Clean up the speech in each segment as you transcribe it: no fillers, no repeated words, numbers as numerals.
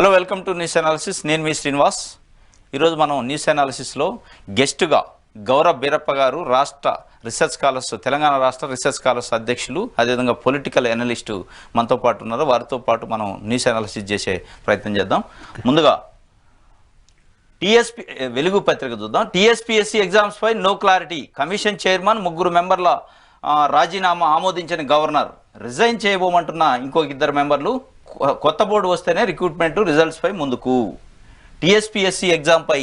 Hello, welcome to news analysis. నేను మీ శ్రీనివాస్. ఈరోజు మనం న్యూస్ అనాలిసిస్లో గెస్ట్గా గౌరవ్ బీరప్ప గారు, తెలంగాణ రాష్ట్ర రీసెర్చ్ స్కాలర్స్ అధ్యక్షులు, అదేవిధంగా పొలిటికల్ అనలిస్టు మనతో పాటు ఉన్నారు. వారితో పాటు మనం న్యూస్ అనాలిసిస్ చేసే ప్రయత్నం చేద్దాం. ముందుగా వెలుగు పత్రిక చూద్దాం. టీఎస్పీఎస్సీ ఎగ్జామ్స్ పై నో క్లారిటీ, కమిషన్ చైర్మన్ 3 మెంబర్ల రాజీనామా ఆమోదించని గవర్నర్, రిజైన్ చేయబోమంటున్న ఇంకొక 2 మెంబర్లు, కొత్త బోర్డు వస్తేనే రిక్రూట్మెంట్ రిజల్ట్స్ పై ముందుకు. టీఎస్పీఎస్సీ ఎగ్జామ్ పై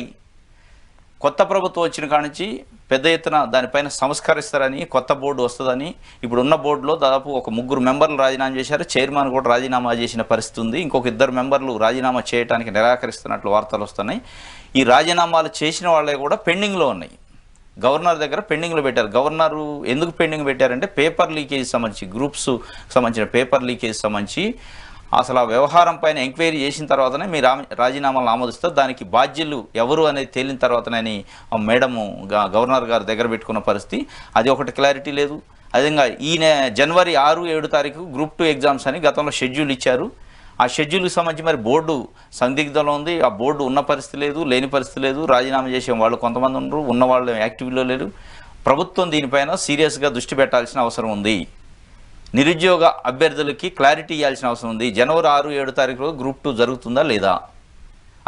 కొత్త ప్రభుత్వం వచ్చిన కాడి నుంచి పెద్ద ఎత్తున దానిపైన సంస్కరిస్తారని, కొత్త బోర్డు వస్తుందని, ఇప్పుడు ఉన్న బోర్డులో దాదాపు ఒక 3 మెంబర్లు రాజీనామా చేశారు. చైర్మన్ కూడా రాజీనామా చేసిన పరిస్థితి ఉంది. ఇంకొక 2 మెంబర్లు రాజీనామా చేయడానికి నిరాకరిస్తున్నట్లు వార్తలు వస్తున్నాయి. ఈ రాజీనామాలు చేసిన వాళ్ళే కూడా పెండింగ్లో ఉన్నాయి. గవర్నర్ దగ్గర పెండింగ్లో పెట్టారు. గవర్నరు ఎందుకు పెండింగ్ పెట్టారంటే పేపర్ లీకేజ్ సంబంధించి, గ్రూప్స్ సంబంధించిన పేపర్ లీకేజ్ సంబంధించి అసలు ఆ వ్యవహారం పైన ఎంక్వైరీ చేసిన తర్వాతనే మీ రాజీనామాలను ఆమోదిస్తారు, దానికి బాధ్యులు ఎవరు అనేది తేలిన తర్వాతనే మేడము గవర్నర్ గారు దగ్గర పెట్టుకున్న పరిస్థితి. అది ఒకటి క్లారిటీ లేదు. అదేవిధంగా జనవరి 6-7 తారీఖు గ్రూప్ 2 ఎగ్జామ్స్ అని గతంలో షెడ్యూల్ ఇచ్చారు. ఆ షెడ్యూల్కి సంబంధించి మరి బోర్డు సందిగ్ధంలో ఉంది. ఆ బోర్డు ఉన్న పరిస్థితి లేదు, లేని పరిస్థితి లేదు. రాజీనామా చేసే వాళ్ళు కొంతమంది ఉన్నారు, ఉన్న వాళ్ళు యాక్టివ్లో లేరు. ప్రభుత్వం దీనిపైన సీరియస్గా దృష్టి పెట్టాల్సిన అవసరం ఉంది. నిరుద్యోగ అభ్యర్థులకి క్లారిటీ ఇవ్వాల్సిన అవసరం ఉంది. జనవరి 6-7 తారీఖు గ్రూప్ 2 జరుగుతుందా లేదా,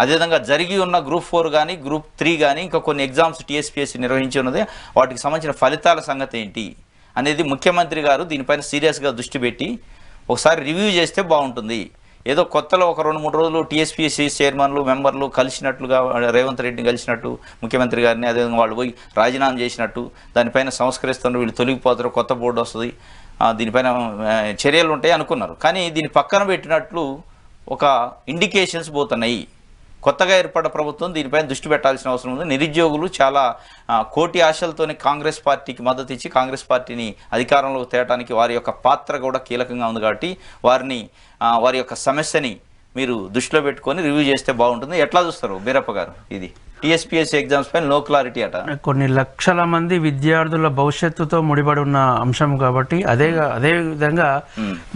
అదేవిధంగా జరిగి ఉన్న గ్రూప్ 4 కానీ గ్రూప్ 3 కానీ ఇంకా కొన్ని ఎగ్జామ్స్ టీఎస్పీఎస్సీ నిర్వహించి ఉన్నది, వాటికి సంబంధించిన ఫలితాల సంగతి ఏంటి అనేది ముఖ్యమంత్రి గారు దీనిపైన సీరియస్గా దృష్టి పెట్టి ఒకసారి రివ్యూ చేస్తే బాగుంటుంది. ఏదో కొత్తలో ఒక 2-3 రోజులు టీఎస్పీఎస్సీ చైర్మన్లు మెంబర్లు కలిసినట్లుగా, రేవంత్ రెడ్డిని కలిసినట్టు ముఖ్యమంత్రి గారిని, అదేవిధంగా వాళ్ళు పోయి రాజీనామా చేసినట్టు దానిపైన సంస్కరిస్తున్నారు, వీళ్ళు తొలగిపోతారు, కొత్త బోర్డు వస్తుంది, దీనిపైన చర్యలు ఉంటాయి అనుకున్నారు. కానీ దీన్ని పక్కన పెట్టినట్లు ఒక ఇండికేషన్స్ పోతున్నాయి. కొత్తగా ఏర్పడ్డ ప్రభుత్వం దీనిపైన దృష్టి పెట్టాల్సిన అవసరం ఉంది. నిరుద్యోగులు చాలా కోటి ఆశలతోనే కాంగ్రెస్ పార్టీకి మద్దతు ఇచ్చి కాంగ్రెస్ పార్టీని అధికారంలోకి తేవడానికి వారి యొక్క పాత్ర కూడా కీలకంగా ఉంది. కాబట్టి వారి యొక్క సమస్యని మీరు దృష్టిలో పెట్టుకొని రివ్యూ చేస్తే బాగుంటుంది. ఎట్లా చూస్తారు బీరప్ప గారు? ఇది టీఎస్పీఎస్సీ ఎగ్జామ్స్ పైన నో క్లారిటీ అట. కొన్ని లక్షల మంది విద్యార్థుల భవిష్యత్తుతో ముడిపడి ఉన్న అంశం కాబట్టి అదే విధంగా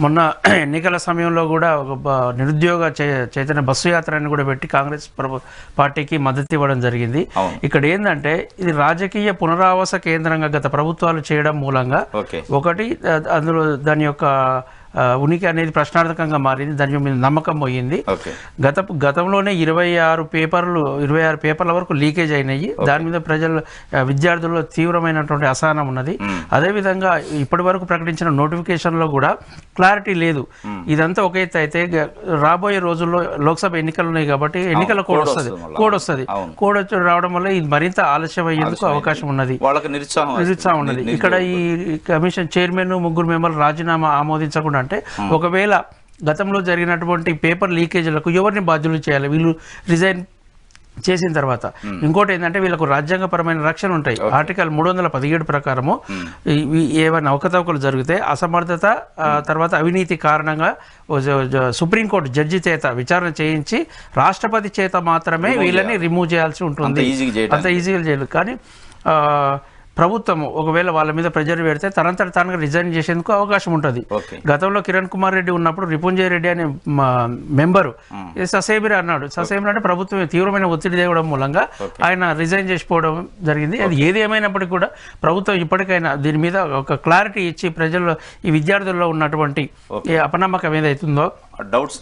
మొన్న ఎన్నికల సమయంలో కూడా ఒక నిరుద్యోగ చైతన్య బస్సు యాత్రని కూడా పెట్టి కాంగ్రెస్ పార్టీకి మద్దతు ఇవ్వడం జరిగింది. ఇక్కడ ఏంటంటే ఇది రాజకీయ పునరావాస కేంద్రంగా గత ప్రభుత్వాలు చేయడం మూలంగా ఒకటి అందులో దాని యొక్క ఉనికి అనేది ప్రశ్నార్థకంగా మారింది, దాని మీద నమ్మకం పోయింది. గతంలోనే 26 పేపర్ల వరకు లీకేజ్ అయినాయి. దాని మీద విద్యార్థుల్లో తీవ్రమైనటువంటి అసహనం ఉన్నది. అదేవిధంగా ఇప్పటి వరకు ప్రకటించిన నోటిఫికేషన్లో కూడా క్లారిటీ లేదు. ఇదంతా ఒక ఎత్తు అయితే రాబోయే రోజుల్లో లోక్సభ ఎన్నికలు ఉన్నాయి కాబట్టి ఎన్నికల కోడ్ వస్తుంది. కోడ్ వచ్చి రావడం వల్ల ఇది మరింత ఆలస్యం అయ్యేందుకు అవకాశం ఉన్నది, నిరుత్సాహం ఉన్నది. ఇక్కడ ఈ కమిషన్ చైర్మన్ 3 మెంబర్లు రాజీనామా ఆమోదించకుండా అంటే ఒకవేళ గతంలో జరిగినటువంటి పేపర్ లీకేజీలకు ఎవరిని బాధ్యులు చేయాలి వీళ్ళు రిజైన్ చేసిన తర్వాత? ఇంకోటి ఏంటంటే వీళ్ళకు రాజ్యాంగపరమైన రక్షణ ఉంటాయి. ఆర్టికల్ 317 ప్రకారము ఏమైనా అవకతవకలు జరిగితే అసమర్థత తర్వాత అవినీతి కారణంగా సుప్రీంకోర్టు జడ్జి చేత విచారణ చేయించి రాష్ట్రపతి చేత మాత్రమే వీళ్ళని రిమూవ్ చేయాల్సి ఉంటుంది. అంత ఈజీగా చేయలేదు. కానీ ప్రభుత్వం ఒకవేళ వాళ్ళ మీద ప్రెజర్ పెడితే తనంతట తానుగా రిజైన్ చేసేందుకు అవకాశం ఉంటుంది. గతంలో కిరణ్ కుమార్ రెడ్డి ఉన్నప్పుడు రిపుంజయ్ రెడ్డి అనే మెంబరు ససేమిరా అన్నాడు. ససేమిరా అంటే ప్రభుత్వం తీవ్రమైన ఒత్తిడి తేవడం మూలంగా ఆయన రిజైన్ చేసిపోవడం జరిగింది. అది ఏది ఏమైనప్పటికీ కూడా ప్రభుత్వం ఇప్పటికైనా దీని మీద ఒక క్లారిటీ ఇచ్చి ప్రజల్లో ఈ విద్యార్థుల్లో ఉన్నటువంటి అపనమ్మకం ఏదైతుందో డౌట్స్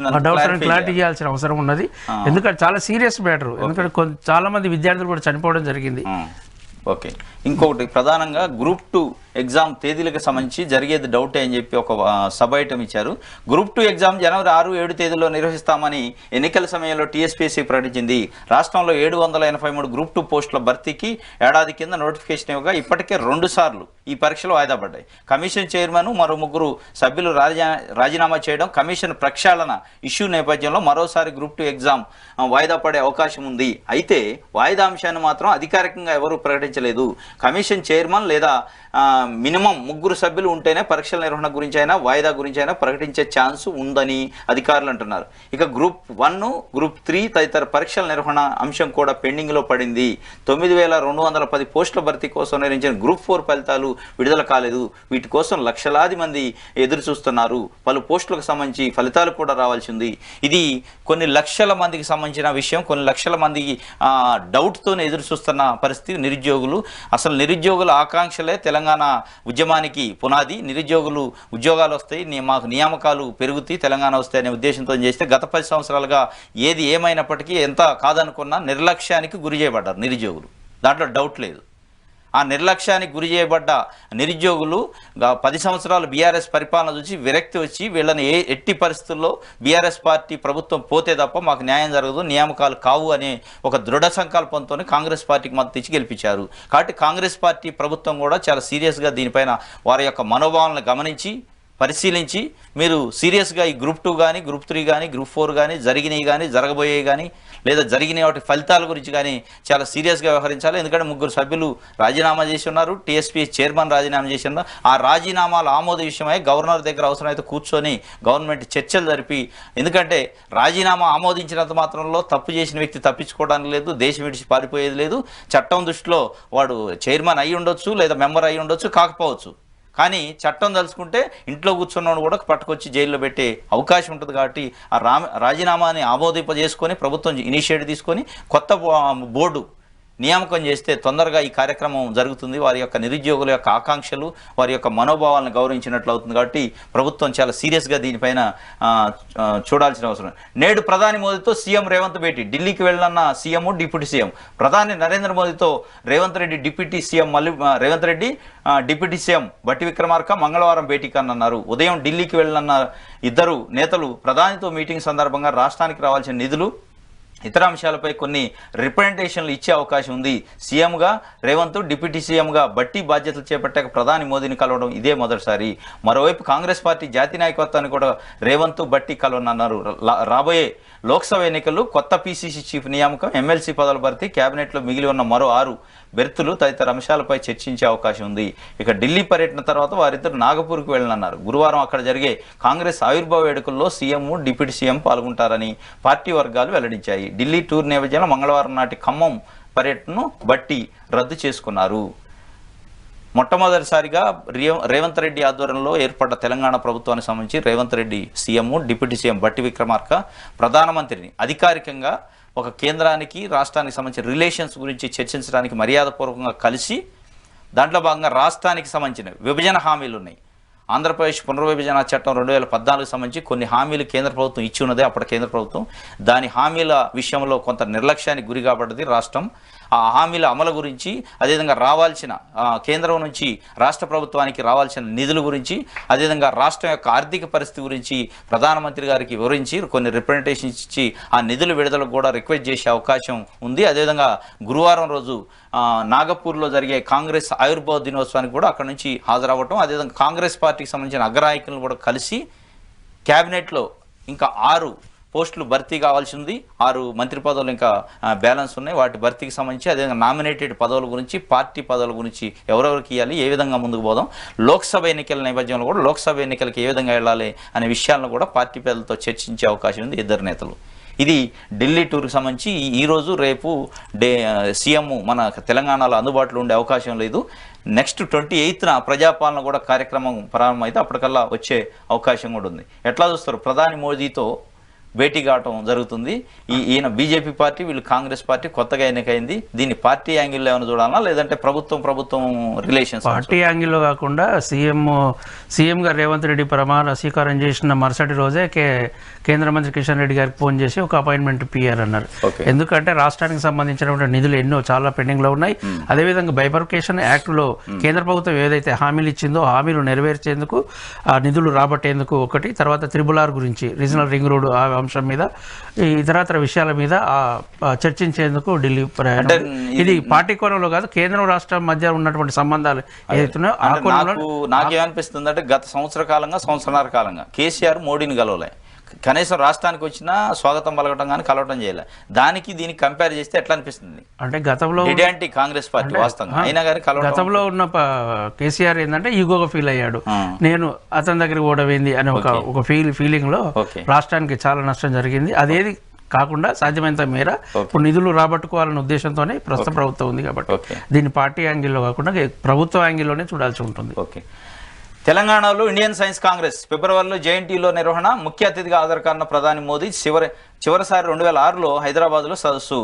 క్లారిటీ చేయాల్సిన అవసరం ఉన్నది. ఎందుకంటే చాలా సీరియస్ మ్యాటర్. ఎందుకంటే చాలా మంది విద్యార్థులు కూడా చనిపోవడం జరిగింది. ఓకే, ఇంకొకటి ప్రధానంగా గ్రూప్ 2 ఎగ్జామ్ తేదీలకు సంబంధించి జరిగేది డౌటే అని చెప్పి ఒక సబ్ ఐటమ్ ఇచ్చారు. గ్రూప్ 2 ఎగ్జామ్ జనవరి 6-7 తేదీలో నిర్వహిస్తామని ఎన్నికల సమయంలో టీఎస్పీఎస్సీ ప్రకటించింది. రాష్ట్రంలో 783 గ్రూప్ 2 పోస్టుల భర్తీకి ఏడాది కింద నోటిఫికేషన్ ఇవ్వగా ఇప్పటికే 2 సార్లు ఈ పరీక్షలు వాయిదా పడ్డాయి. కమిషన్ చైర్మన్ మరో 3 సభ్యులు రాజీనామా చేయడం, కమిషన్ ప్రక్షాళన ఇష్యూ నేపథ్యంలో మరోసారి గ్రూప్ 2 ఎగ్జామ్ వాయిదా పడే అవకాశం ఉంది. అయితే వాయిదా అంశాన్ని మాత్రం అధికారికంగా ఎవరూ ప్రకటించలేదు. కమిషన్ చైర్మన్ లేదా మినిమం 3 సభ్యులు ఉంటేనే పరీక్షల నిర్వహణ గురించి అయినా వాయిదా గురించి అయినా ప్రకటించే ఛాన్స్ ఉందని అధికారులు అంటున్నారు. ఇక గ్రూప్ 1, గ్రూప్ 3 తదితర పరీక్షల నిర్వహణ అంశం కూడా పెండింగ్లో పడింది. 9,210 పోస్టుల భర్తీ కోసం నిర్వహించిన గ్రూప్ 4 ఫలితాలు విడుదల కాలేదు. వీటి కోసం లక్షలాది మంది ఎదురు చూస్తున్నారు. పలు పోస్టులకు సంబంధించి ఫలితాలు కూడా రావాల్సి ఉంది. ఇది కొన్ని లక్షల మందికి సంబంధించిన విషయం. కొన్ని లక్షల మందికి డౌట్తోనే ఎదురు చూస్తున్న పరిస్థితి. నిరుద్యోగులు, అసలు నిరుద్యోగుల ఆకాంక్షలే తెలంగాణ ఉద్యమానికి పునాది. నిరుద్యోగులు ఉద్యోగాలు వస్తాయి, మాకు నియామకాలు పెరుగుతాయి, తెలంగాణ వస్తాయి అనే ఉద్దేశంతో చేస్తే గత 10 సంవత్సరాలుగా ఏది ఏమైనప్పటికీ ఎంత కాదనుకున్నా నిర్లక్ష్యానికి గురి చేయబడ్డారు నిరుద్యోగులు. దాంట్లో డౌట్ లేదు. ఆ నిర్లక్ష్యానికి గురి చేయబడ్డ నిరుద్యోగులు 10 సంవత్సరాలు బీఆర్ఎస్ పరిపాలన చూసి విరక్తి వచ్చి వీళ్ళని ఎట్టి పరిస్థితుల్లో బీఆర్ఎస్ పార్టీ ప్రభుత్వం పోతే తప్ప మాకు న్యాయం జరగదు, నియామకాలు కావు అనే ఒక దృఢ సంకల్పంతో కాంగ్రెస్ పార్టీకి మద్దతు ఇచ్చి గెలిపించారు. కాబట్టి కాంగ్రెస్ పార్టీ ప్రభుత్వం కూడా చాలా సీరియస్గా దీనిపైన వారి యొక్క మనోభావాలను గమనించి పరిశీలించి మీరు సీరియస్గా ఈ గ్రూప్ 2 కానీ గ్రూప్ 3 కానీ గ్రూప్ 4 కానీ జరిగినవి కానీ జరగబోయేవి కానీ లేదా జరిగిన వాటి ఫలితాల గురించి కానీ చాలా సీరియస్గా వ్యవహరించాలి. ఎందుకంటే 3 సభ్యులు రాజీనామా చేసి ఉన్నారు. టీఎస్పీఎస్ చైర్మన్ రాజీనామా చేసి ఉన్నారు. ఆ రాజీనామాల ఆమోద విషయమై గవర్నర్ దగ్గర అవసరమైతే కూర్చొని గవర్నమెంట్ చర్చలు జరిపి, ఎందుకంటే రాజీనామా ఆమోదించినంత మాత్రంలో తప్పు చేసిన వ్యక్తి తప్పించుకోవడానికి లేదు, దేశం విడిచి పారిపోయేది లేదు. చట్టం దృష్టిలో వాడు చైర్మన్ అయి ఉండొచ్చు లేదా మెంబర్ అయి ఉండొచ్చు, కాకపోవచ్చు. కానీ చట్టం తలుచుకుంటే ఇంట్లో కూర్చున్నవాడు కూడా పట్టుకొచ్చి జైల్లో పెట్టే అవకాశం ఉంటుంది. కాబట్టి ఆ రాజీనామాని ఆమోదింపజేసుకొని ప్రభుత్వం ఇనిషియేటివ్ తీసుకొని కొత్త బోర్డు నియామకం చేస్తే తొందరగా ఈ కార్యక్రమం జరుగుతుంది. వారి యొక్క నిరుద్యోగుల యొక్క ఆకాంక్షలు, వారి యొక్క మనోభావాలను గౌరవించినట్లు అవుతుంది. కాబట్టి ప్రభుత్వం చాలా సీరియస్గా దీనిపైన చూడాల్సిన అవసరం. నేడు ప్రధాని మోదీతో సీఎం రేవంత్ భేటీ. ఢిల్లీకి వెళ్ళన్న సీఎం, డిప్యూటీ సీఎం. ప్రధాని నరేంద్ర మోదీతో Revanth Reddy, deputy CM Revanth Reddy, deputy CM బట్టి విక్రమార్క మంగళవారం భేటీ కానున్నారు. ఉదయం ఢిల్లీకి వెళ్ళన్న ఇద్దరు నేతలు ప్రధానితో మీటింగ్ సందర్భంగా రాష్ట్రానికి రావాల్సిన నిధులు, ఇతర అంశాలపై కొన్ని రిప్రజెంటేషన్లు ఇచ్చే అవకాశం ఉంది. సీఎంగా రేవంత్, డిప్యూటీ సీఎంగా బట్టి బాధ్యతలు చేపట్టాక ప్రధాని మోదీని కలవడం ఇదే మొదటిసారి. మరోవైపు కాంగ్రెస్ పార్టీ జాతీయ నాయకత్వాన్ని కూడా రేవంత్, బట్టి కలవనున్నారు. రాబోయే లోక్సభ ఎన్నికలు, కొత్త పీసీసీ చీఫ్ నియామకం, ఎమ్మెల్సీ పదవుల భర్తీ, కేబినెట్లో మిగిలి ఉన్న మరో 6 బెర్తులు తదితర అంశాలపై చర్చించే అవకాశం ఉంది. ఇక ఢిల్లీ పర్యటన తర్వాత వారిద్దరు నాగపూర్కు వెళ్ళనున్నారు. గురువారం అక్కడ జరిగే కాంగ్రెస్ ఆవిర్భావ వేడుకల్లో సీఎం, డిప్యూటీ సీఎం పాల్గొంటారని పార్టీ వర్గాలు వెల్లడించాయి. ఢిల్లీ టూర్ నేపథ్యంలో మంగళవారం నాటి ఖమ్మం పర్యటనను బట్టి రద్దు చేసుకున్నారు. మొట్టమొదటిసారిగా రేవంత్ రెడ్డి ఆధ్వర్యంలో ఏర్పడ్డ తెలంగాణ ప్రభుత్వానికి సంబంధించి Revanth Reddy CM, deputy CM బట్టి విక్రమార్క ప్రధానమంత్రిని అధికారికంగా ఒక కేంద్రానికి రాష్ట్రానికి సంబంధించిన రిలేషన్స్ గురించి చర్చించడానికి మర్యాదపూర్వకంగా కలిసి, దాంట్లో భాగంగా రాష్ట్రానికి సంబంధించిన విభజన హామీలు ఉన్నాయి. ఆంధ్రప్రదేశ్ పునర్విభజన చట్టం 2014 సంబంధించి కొన్ని హామీలు కేంద్ర ప్రభుత్వం ఇచ్చి ఉన్నదే అప్పటి కేంద్ర ప్రభుత్వం. దాని హామీల విషయంలో కొంత నిర్లక్ష్యానికి గురి కాబడ్డది రాష్ట్రం. ఆ హామీల అమలు గురించి, అదేవిధంగా రావాల్సిన కేంద్రం నుంచి రాష్ట్ర ప్రభుత్వానికి రావాల్సిన నిధుల గురించి, అదేవిధంగా రాష్ట్రం యొక్క ఆర్థిక పరిస్థితి గురించి ప్రధానమంత్రి గారికి వివరించి కొన్ని రిప్రజెంటేషన్స్ ఇచ్చి ఆ నిధుల విడుదలకు కూడా రిక్వెస్ట్ చేసే అవకాశం ఉంది. అదేవిధంగా గురువారం రోజు నాగపూర్లో జరిగే కాంగ్రెస్ ఆవిర్భావ దినోత్సవానికి కూడా అక్కడ నుంచి హాజరవ్వటం, అదేవిధంగా కాంగ్రెస్ పార్టీకి సంబంధించిన అగ్రనాయకులను కూడా కలిసి క్యాబినెట్లో ఇంకా 6 పోస్టులు భర్తీ కావాల్సి ఉంది. 6 మంత్రి పదవులు ఇంకా బ్యాలెన్స్ ఉన్నాయి. వాటి భర్తీకి సంబంధించి అదేవిధంగా నామినేటెడ్ పదవుల గురించి, పార్టీ పదవుల గురించి ఎవరెవరికి ఇవ్వాలి, ఏ విధంగా ముందుకు పోదాం, లోక్సభ ఎన్నికల నేపథ్యంలో కూడా లోక్సభ ఎన్నికలకు ఏ విధంగా వెళ్ళాలి అనే విషయాలను కూడా పార్టీ పెద్దలతో చర్చించే అవకాశం ఉంది ఇద్దరు నేతలు. ఇది ఢిల్లీ టూర్కి సంబంధించి ఈరోజు రేపు సీఎం మన తెలంగాణలో అందుబాటులో ఉండే అవకాశం లేదు. నెక్స్ట్ 28న ప్రజాపాలన కూడా కార్యక్రమం ప్రారంభమైతే అప్పటికల్లా వచ్చే అవకాశం కూడా ఉంది. ఎట్లా చూస్తారు? ప్రధాని మోదీతో భేటీ కావటం జరుగుతుంది. ఈయన బీజేపీ పార్టీ, వీళ్ళు కాంగ్రెస్ పార్టీ కొత్తగా ఎన్నికైంది. దీన్ని పార్టీ యాంగిల్లో ఏమైనా చూడాలా, లేదంటే ప్రభుత్వం రిలేషన్స్? పార్టీ యాంగిల్లో కాకుండా సీఎంగా రేవంత్ రెడ్డి ప్రమాణ స్వీకారం చేసిన మరుసటి రోజే కేంద్ర మంత్రి కిషన్ రెడ్డి గారికి ఫోన్ చేసి ఒక అపాయింట్మెంట్ పిఆర్ అన్నారు. ఎందుకంటే రాష్ట్రానికి సంబంధించినటువంటి నిధులు ఎన్నో చాలా పెండింగ్లో ఉన్నాయి. అదేవిధంగా బైఫర్కేషన్ యాక్ట్లో కేంద్ర ప్రభుత్వం ఏదైతే హామీలు ఇచ్చిందో హామీలు నెరవేర్చేందుకు, ఆ నిధులు రాబట్టేందుకు ఒకటి, తర్వాత త్రిబుల్ ఆర్ గురించి, రీజనల్ రింగ్ రోడ్ అంశం మీద, ఈ ఇతరత్ర విషయాల మీద చర్చించేందుకు ఢిల్లీ ప్రయాణం. ఇది పార్టీ కోణంలో కాదు, కేంద్రం రాష్ట్రం మధ్య ఉన్నటువంటి సంబంధాలు ఏదైతున్నాయో ఆ కోణంలో. నాకేమనిపిస్తుంది అంటే గత సంవత్సరాల కాలంగా కేసీఆర్ మోడీని కలవలే. కనీసం రాష్ట్రానికి వచ్చినా స్వాగతం పలకటం కానీ కలవటం చేయలే. దానికి దీనికి కంపేర్ చేస్తే ఎట్లా అనిపిస్తుంది? అంటే గతంలో ఇదేంటి కాంగ్రెస్ పార్టీ వాస్తవంగా అయినా కానీ గతంలో ఉన్న కేసీఆర్ ఏంటంటే ఈగోగా ఫీల్ అయ్యాడు, నేను అతని దగ్గరికి ఓడవేంది అనే ఒక ఫీలింగ్ లో రాష్ట్రానికి చాలా నష్టం జరిగింది. అదేది కాకుండా సాధ్యమైనంత మేర ఇప్పుడు నిధులు రాబట్టుకోవాలనే ఉద్దేశంతోనే ప్రస్తుత ప్రభుత్వం ఉంది కాబట్టి దీన్ని పార్టీ యాంగిల్లో కాకుండా ప్రభుత్వ యాంగిల్లోనే చూడాల్సి ఉంటుంది. ఓకే. తెలంగాణలో ఇండియన్ సైన్స్ కాంగ్రెస్ ఫిబ్రవరిలో జేఎన్టీయూలో నిర్వహణ. ముఖ్య అతిథిగా హాజరుకాన్న ప్రధాని మోదీ చివరిసారి 2006లో హైదరాబాద్లో సదస్సు.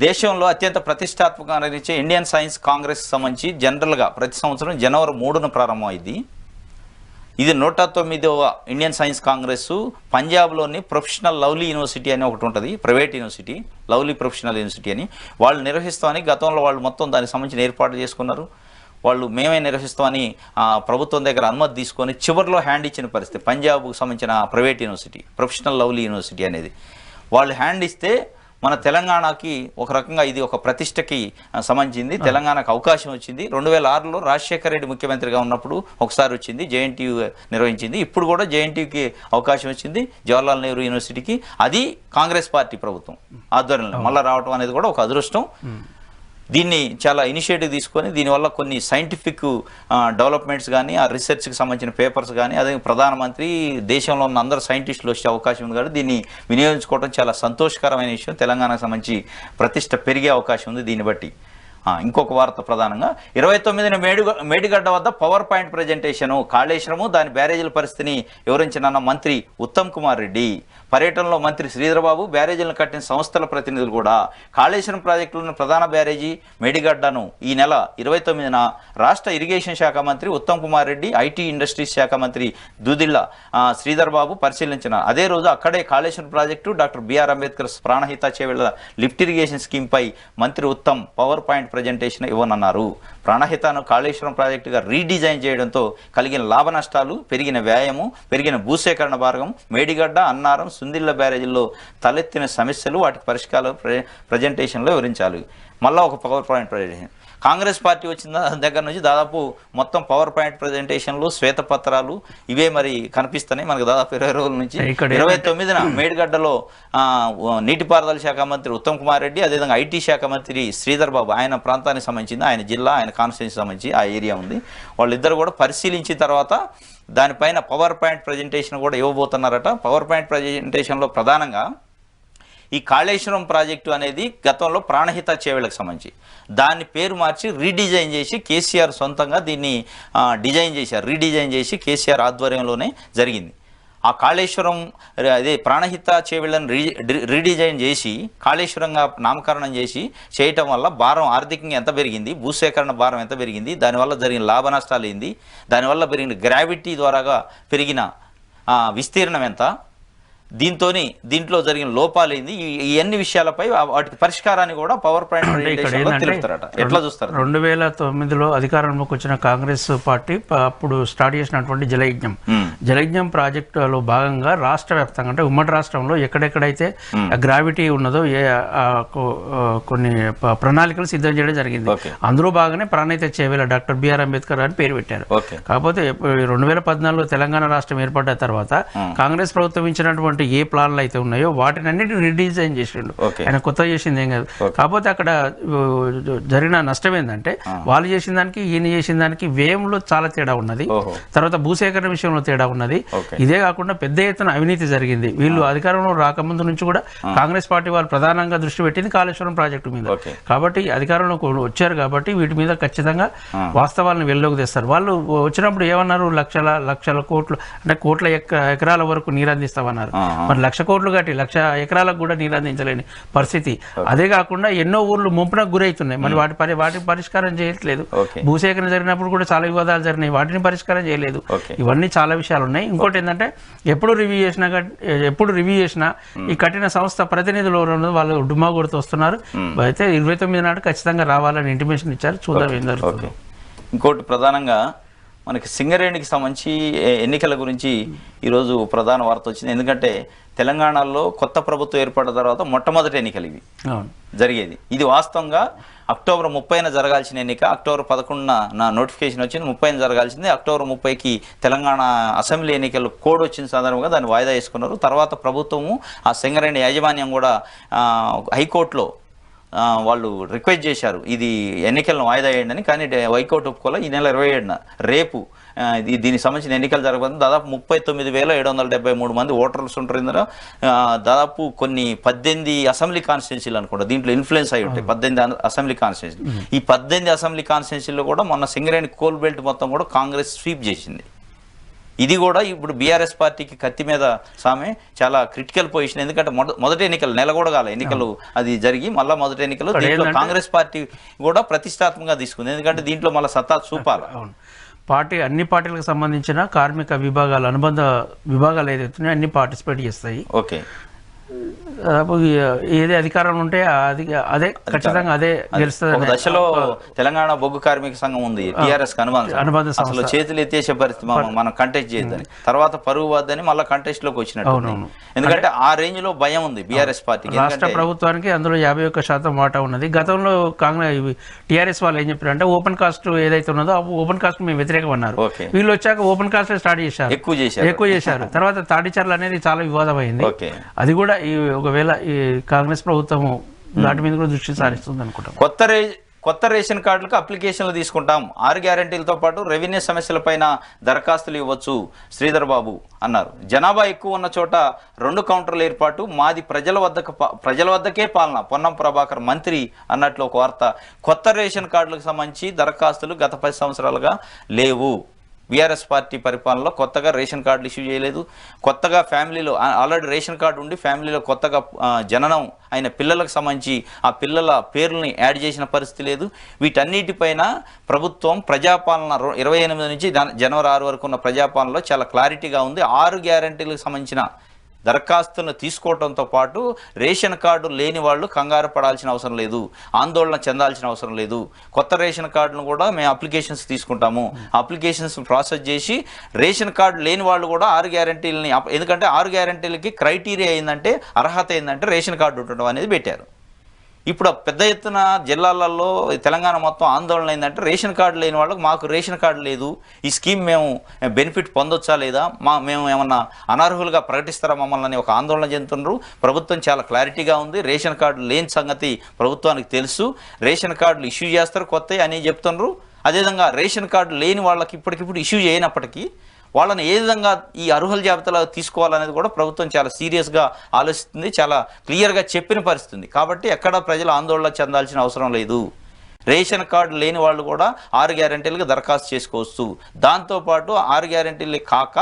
దేశంలో అత్యంత ప్రతిష్టాత్మకంగా నిర్వహించే ఇండియన్ సైన్స్ కాంగ్రెస్ సంబంధించి జనరల్గా ప్రతి సంవత్సరం జనవరి 3న ప్రారంభమైంది. ఇది 109వ ఇండియన్ సైన్స్ కాంగ్రెస్. పంజాబ్లోని ప్రొఫెషనల్ లవ్లీ యూనివర్సిటీ అని ఒకటి ఉంటుంది, private university, lovely professional university అని వాళ్ళు నిర్వహిస్తామని గతంలో వాళ్ళు మొత్తం దానికి సంబంధించిన ఏర్పాట్లు చేసుకున్నారు. వాళ్ళు మేమే నిర్వహిస్తామని ప్రభుత్వం దగ్గర అనుమతి తీసుకొని చివరిలో హ్యాండ్ ఇచ్చిన పరిస్థితి. పంజాబ్కు సంబంధించిన private university, professional lovely university అనేది వాళ్ళు హ్యాండ్ ఇస్తే మన తెలంగాణకి ఒక రకంగా ఇది ఒక ప్రతిష్టకి సంబంధించింది. తెలంగాణకు అవకాశం వచ్చింది. 2006లో రాజశేఖర రెడ్డి ముఖ్యమంత్రిగా ఉన్నప్పుడు ఒకసారి వచ్చింది, జేఎన్టీయూ నిర్వహించింది. ఇప్పుడు కూడా జేఎన్టీయూకి అవకాశం వచ్చింది, జవహర్లాల్ నెహ్రూ యూనివర్సిటీకి. అది కాంగ్రెస్ పార్టీ ప్రభుత్వం ఆధ్వర్యంలో మళ్ళీ రావడం అనేది కూడా ఒక అదృష్టం. దీన్ని చాలా ఇనిషియేటివ్ తీసుకొని దీనివల్ల కొన్ని సైంటిఫిక్ డెవలప్మెంట్స్ కానీ ఆ రీసెర్చ్కి సంబంధించిన పేపర్స్ కానీ అదే ప్రధానమంత్రి దేశంలో ఉన్న అందరు సైంటిస్టులు వచ్చే అవకాశం ఉంది కాబట్టి దీన్ని వినియోగించుకోవడం చాలా సంతోషకరమైన విషయం. తెలంగాణకు సంబంధించి ప్రతిష్ట పెరిగే అవకాశం ఉంది దీన్ని బట్టి. ఇంకొక వార్త ప్రధానంగా 29న మేడిగడ్డ వద్ద పవర్ పాయింట్ ప్రజెంటేషను. కాళేశ్వరము దాని బ్యారేజీల పరిస్థితిని వివరించిన మంత్రి ఉత్తమ్ కుమార్ రెడ్డి. పర్యటనలో మంత్రి శ్రీధరబాబు, బ్యారేజీలను కట్టిన సంస్థల ప్రతినిధులు కూడా. కాళేశ్వరం ప్రాజెక్టులోని ప్రధాన బ్యారేజీ మేడిగడ్డను ఈ నెల 29న రాష్ట్ర ఇరిగేషన్ శాఖ మంత్రి ఉత్తమ్ కుమార్ రెడ్డి, ఐటీ ఇండస్ట్రీస్ శాఖ మంత్రి దుదిల్ల శ్రీధరబాబు పరిశీలించిన అదే రోజు అక్కడే Kaleshwaram project, doctor BR Ambedkar Pranahita Chevella lift irrigation స్కీమ్పై మంత్రి ఉత్తమ్ పవర్ పాయింట్ ప్రజెంటేషన్ ఇవ్వనున్నారు. ప్రాణహితను కాళేశ్వరం ప్రాజెక్టుగా రీడిజైన్ చేయడంతో కలిగిన లాభ నష్టాలు, పెరిగిన వ్యాయామం, పెరిగిన భూసేకరణ భాగం, మేడిగడ్డ, అన్నారం, సుందిళ్ల బ్యారేజీల్లో తలెత్తిన సమస్యలు, వాటికి పరిష్కారాలు ప్రజెంటేషన్లో వివరించాలి. మళ్ళీ ఒక power point presentation. Congress party వచ్చిన దగ్గర నుంచి దాదాపు మొత్తం పవర్ పాయింట్ ప్రజెంటేషన్లు, శ్వేతపత్రాలు ఇవే మరి కనిపిస్తున్నాయి మనకు దాదాపు 20 రోజుల నుంచి. 29న మేడిగడ్డలో నీటిపారుదల శాఖ మంత్రి ఉత్తమ్ కుమార్ రెడ్డి, అదేవిధంగా ఐటీ శాఖ మంత్రి శ్రీధర్ బాబు, ఆయన ప్రాంతానికి సంబంధించింది, ఆయన జిల్లా, ఆయన కాన్స్టిట్యూన్సీ సంబంధించి ఆ ఏరియా ఉంది, వాళ్ళిద్దరు కూడా పరిశీలించిన తర్వాత దానిపైన పవర్ పాయింట్ ప్రజెంటేషన్ కూడా ఇవ్వబోతున్నారట. పవర్ పాయింట్ ప్రజెంటేషన్లో ప్రధానంగా ఈ కాళేశ్వరం ప్రాజెక్టు అనేది గతంలో ప్రాణహిత చేవేళ్లకు సంబంధించి దాన్ని పేరు మార్చి రీడిజైన్ చేసి కేసీఆర్ సొంతంగా దీన్ని రీడిజైన్ చేసి కేసీఆర్ ఆధ్వర్యంలోనే జరిగింది. ఆ కాళేశ్వరం అదే ప్రాణహిత చేవేళ్లను రీడిజైన్ చేసి కాళేశ్వరంగా నామకరణం చేసి చేయటం వల్ల భారం ఆర్థికంగా ఎంత పెరిగింది, భూసేకరణ భారం ఎంత పెరిగింది, దానివల్ల జరిగిన లాభ నష్టాలు ఏంది, దానివల్ల పెరిగిన గ్రావిటీ ద్వారాగా పెరిగిన విస్తీర్ణం ఎంత, దీంట్లో జరిగిన లోపాలు ఏంది, ఈ అన్ని విషయాలపై వాటికి పరిష్కారాన్ని కూడా పవర్ పాయింట్ తెలుపుతారట. ఎట్లా చూస్తారు? 2009లో అధికారంలోకి వచ్చిన కాంగ్రెస్ పార్టీ అప్పుడు స్టార్ట్ చేసినటువంటి జలయజ్ఞం ప్రాజెక్టులో భాగంగా రాష్ట్ర వ్యాప్తంగా అంటే ఉమ్మడి రాష్ట్రంలో ఎక్కడెక్కడైతే గ్రావిటీ ఉన్నదో కొన్ని ప్రణాళికలు సిద్ధం చేయడం జరిగింది. అందులో భాగంగానే ప్రాణహిత చేవేళ్ల డాక్టర్ బిఆర్ అంబేద్కర్ అని పేరు పెట్టారు. కాకపోతే 2014లో తెలంగాణ రాష్ట్రం ఏర్పడ్డ తర్వాత కాంగ్రెస్ ప్రభుత్వం ఇచ్చినటువంటి ఏ ప్లాన్లు అయితే ఉన్నాయో వాటిని అన్నిటిని రీడిజైన్ చేసిండు. ఆయన కొత్త చేసింది ఏం కాదు. కాకపోతే అక్కడ జరిగిన నష్టం ఏంటంటే వాళ్ళు చేసిన దానికి ఈయన చేసిన దానికి వ్యయంలో చాలా తేడా ఉన్నది, తర్వాత భూసేకరణ విషయంలో తేడా ఉన్నది. ఇదే కాకుండా పెద్ద ఎత్తున అవినీతి జరిగింది. వీళ్ళు అధికారంలో రాకముందు నుంచి కూడా కాంగ్రెస్ పార్టీ వాళ్ళు ప్రధానంగా దృష్టి పెట్టింది కాళేశ్వరం ప్రాజెక్టు మీద. కాబట్టి అధికారంలోకి వచ్చారు కాబట్టి వీటి మీద ఖచ్చితంగా వాస్తవాలను వెల్లోకి తెస్తారు. వాళ్ళు వచ్చినప్పుడు ఏమన్నారు, లక్షల కోట్లు అంటే కోట్ల ఎకరాల వరకు నీరు అందిస్తామన్నారు. మరి 1,00,000 కోట్లు కట్టి 1,00,000 ఎకరాలకు కూడా నీరు అందించలేని పరిస్థితి. అదే కాకుండా ఎన్నో ఊర్లు ముంపునకు గురవుతున్నాయి. మరి వాటికి పరిష్కారం చేయట్లేదు. భూసేకరణ జరిగినప్పుడు కూడా చాలా వివాదాలు జరిగినాయి, వాటిని పరిష్కారం చేయలేదు. ఇవన్నీ చాలా విషయాలు ఉన్నాయి. ఇంకోటి ఏంటంటే ఎప్పుడు రివ్యూ చేసినా ఈ కఠిన సంస్థ ప్రతినిధులు వాళ్ళు డుమ్మా కొడుతూ వస్తున్నారు. అయితే 29 నాడు ఖచ్చితంగా రావాలని ఇంటిమేషన్ ఇచ్చారు. చూద్దాం ఏం జరుగుతుంది. ఇంకోటి ప్రధానంగా మనకి సింగరేణికి సంబంధించి ఎన్నికల గురించి ఈరోజు ప్రధాన వార్త వచ్చింది. ఎందుకంటే తెలంగాణలో కొత్త ప్రభుత్వం ఏర్పడిన తర్వాత మొట్టమొదటి ఎన్నికలు ఇవి జరిగేది. ఇది వాస్తవంగా అక్టోబర్ 30న జరగాల్సిన ఎన్నిక అక్టోబర్ 11న నా నోటిఫికేషన్ వచ్చింది, 30న జరగాల్సింది. అక్టోబర్ 30కి తెలంగాణ అసెంబ్లీ ఎన్నికలు కోడ్ వచ్చిన సందర్భంగా దాన్ని వాయిదా వేసుకున్నారు. తర్వాత ప్రభుత్వము ఆ సింగరేణి యాజమాన్యం కూడా హైకోర్టులో వాళ్ళు రిక్వెస్ట్ చేశారు ఇది ఎన్నికలను వాయిదా వేయండి అని. కానీ హైకోర్టు ఒప్పుకోలే. ఈ నెల 27న రేపు దీనికి సంబంధించిన ఎన్నికలు జరగబోతుంది. దాదాపు 39,773 మంది ఓటర్స్ ఉంటారు. ఇందులో దాదాపు కొన్ని 18 అసెంబ్లీ కాన్స్టిట్యున్సీలు అనుకుంటా దీంట్లో ఇన్ఫ్లుయెన్స్ అయి ఉంటాయి. 18 అసెంబ్లీ కాన్స్టిట్యున్సీ. ఈ 18 అసెంబ్లీ కాన్స్టిట్యున్సీలో కూడా మొన్న సింగరేణి కోల్ బెల్ట్ మొత్తం కూడా కాంగ్రెస్ స్వీప్ చేసింది. ఇది కూడా ఇప్పుడు బీఆర్ఎస్ పార్టీకి కత్తి మీద సామె చాలా క్రిటికల్ పొజిషన్. ఎందుకంటే మొదటి ఎన్నికలు నెల కూడా కాలే ఎన్నికలు అది జరిగి మళ్ళీ మొదటి ఎన్నికలు దీంట్లో కాంగ్రెస్ పార్టీ కూడా ప్రతిష్టాత్మకంగా తీసుకుంది. ఎందుకంటే దీంట్లో మళ్ళీ సత్తా చూపాలి. పార్టీ అన్ని పార్టీలకు సంబంధించిన కార్మిక విభాగాలు అనుబంధ విభాగాలు ఏదైతే అన్ని పార్టిసిపేట్ చేస్తాయి. ఓకే, ఏది అధికారం ఉంటే అదే ఖచ్చితంగా అదే గెలుస్తుంది. దశలో తెలంగాణ బొగ్గు కార్మిక సంఘం ఉంది, టిఆర్ఎస్ అనుబంధ అసలు చేతులు ఎత్తేసే పరిస్థితి మనం కంటెస్ట్ చేయొద్దని, తర్వాత పరుగు వద్దని మళ్ళీ కంటెస్ట్ లోకి వచ్చినట్టు. ఎందుకంటే ఆ రేంజ్ లో భయం ఉంది బీఆర్ఎస్ పార్టీకి. రాష్ట్ర ప్రభుత్వానికి అందులో 51% వాటా ఉన్నది. గతంలో కాంగ్రెస్ టీఆర్ఎస్ వాళ్ళు ఏం చెప్పారంటే ఓపెన్ కాస్ట్ ఏదైతే ఉన్నదో ఓపెన్ కాస్ట్ మేము వ్యతిరేకం అన్నారు. వీళ్ళు వచ్చాక ఓపెన్ కాస్ట్ స్టార్ట్ చేశారు, ఎక్కువ చేశారు. తర్వాత తాడిచర్ల అనేది చాలా వివాదం అయింది. అది కూడా ఒకవేళ ఈ కాంగ్రెస్ ప్రభుత్వం దాటి మీద కూడా దృష్టి సారిస్తుంది అనుకుంటాం. కొత్త రేషన్ కార్డులకు అప్లికేషన్లు తీసుకుంటాం. 6 గ్యారెంటీలతో పాటు రెవెన్యూ సమస్యలపైన దరఖాస్తులు ఇవ్వచ్చు శ్రీధర్ బాబు అన్నారు. జనాభా ఎక్కువ ఉన్న చోట 2 కౌంటర్ల ఏర్పాటు, మాది ప్రజల వద్దకే పాలన, పొన్నం ప్రభాకర్ మంత్రి అన్నట్లు ఒక వార్త. కొత్త రేషన్ కార్డులకు సంబంధించి దరఖాస్తులు గత 10 సంవత్సరాలుగా లేవు. బీఆర్ఎస్ పార్టీ పరిపాలనలో కొత్తగా రేషన్ కార్డులు ఇష్యూ చేయలేదు. కొత్తగా ఫ్యామిలీలో ఆల్రెడీ రేషన్ కార్డు ఉండి ఫ్యామిలీలో కొత్తగా జననం అయిన పిల్లలకు సంబంధించి ఆ పిల్లల పేర్లని యాడ్ చేసిన పరిస్థితి లేదు. వీటన్నిటిపైన ప్రభుత్వం ప్రజాపాలన 28 నుంచి జనవరి 6 వరకు ఉన్న ప్రజాపాలనలో చాలా క్లారిటీగా ఉంది. 6 గ్యారెంటీలకు సంబంధించిన దరఖాస్తులను తీసుకోవడంతో పాటు రేషన్ కార్డు లేని వాళ్ళు కంగారు పడాల్సిన అవసరం లేదు, ఆందోళన చెందాల్సిన అవసరం లేదు. కొత్త రేషన్ కార్డును కూడా మేము అప్లికేషన్స్ తీసుకుంటాము. అప్లికేషన్స్ ప్రాసెస్ చేసి రేషన్ కార్డు లేని వాళ్ళు కూడా 6 గ్యారెంటీలని, ఎందుకంటే 6 గ్యారెంటీలకి క్రైటీరియా ఏంటంటే అర్హత ఏంటంటే రేషన్ కార్డు ఉండడం అనేది పెట్టారు. ఇప్పుడు పెద్ద ఎత్తున జిల్లాలలో తెలంగాణ మొత్తం ఆందోళన అయిందంటే రేషన్ కార్డు లేని వాళ్ళకి మాకు రేషన్ కార్డు లేదు, ఈ స్కీమ్ మేము బెనిఫిట్ పొందొచ్చా లేదా, మేము ఏమన్నా అనర్హులుగా ప్రకటిస్తారా మమ్మల్ని అని ఒక ఆందోళన చెందుతున్నారు. ప్రభుత్వం చాలా క్లారిటీగా ఉంది. రేషన్ కార్డు లేని సంగతి ప్రభుత్వానికి తెలుసు. రేషన్ కార్డులు ఇష్యూ చేస్తారు కొత్త అని చెప్తున్నారు. అదేవిధంగా రేషన్ కార్డు లేని వాళ్ళకి ఇప్పటికిప్పుడు ఇష్యూ చేయనప్పటికీ వాళ్ళని ఏ విధంగా ఈ అర్హుల జాబితాలో తీసుకోవాలనేది కూడా ప్రభుత్వం చాలా సీరియస్గా ఆలోచిస్తుంది, చాలా క్లియర్గా చెప్పిన పరిస్థితి. కాబట్టి ఎక్కడ ప్రజలు ఆందోళన చెందాల్సిన అవసరం లేదు. రేషన్ కార్డు లేని వాళ్ళు కూడా 6 గ్యారెంటీలకు దరఖాస్తు చేసుకోవచ్చు. దాంతోపాటు 6 గ్యారెంటీలు కాక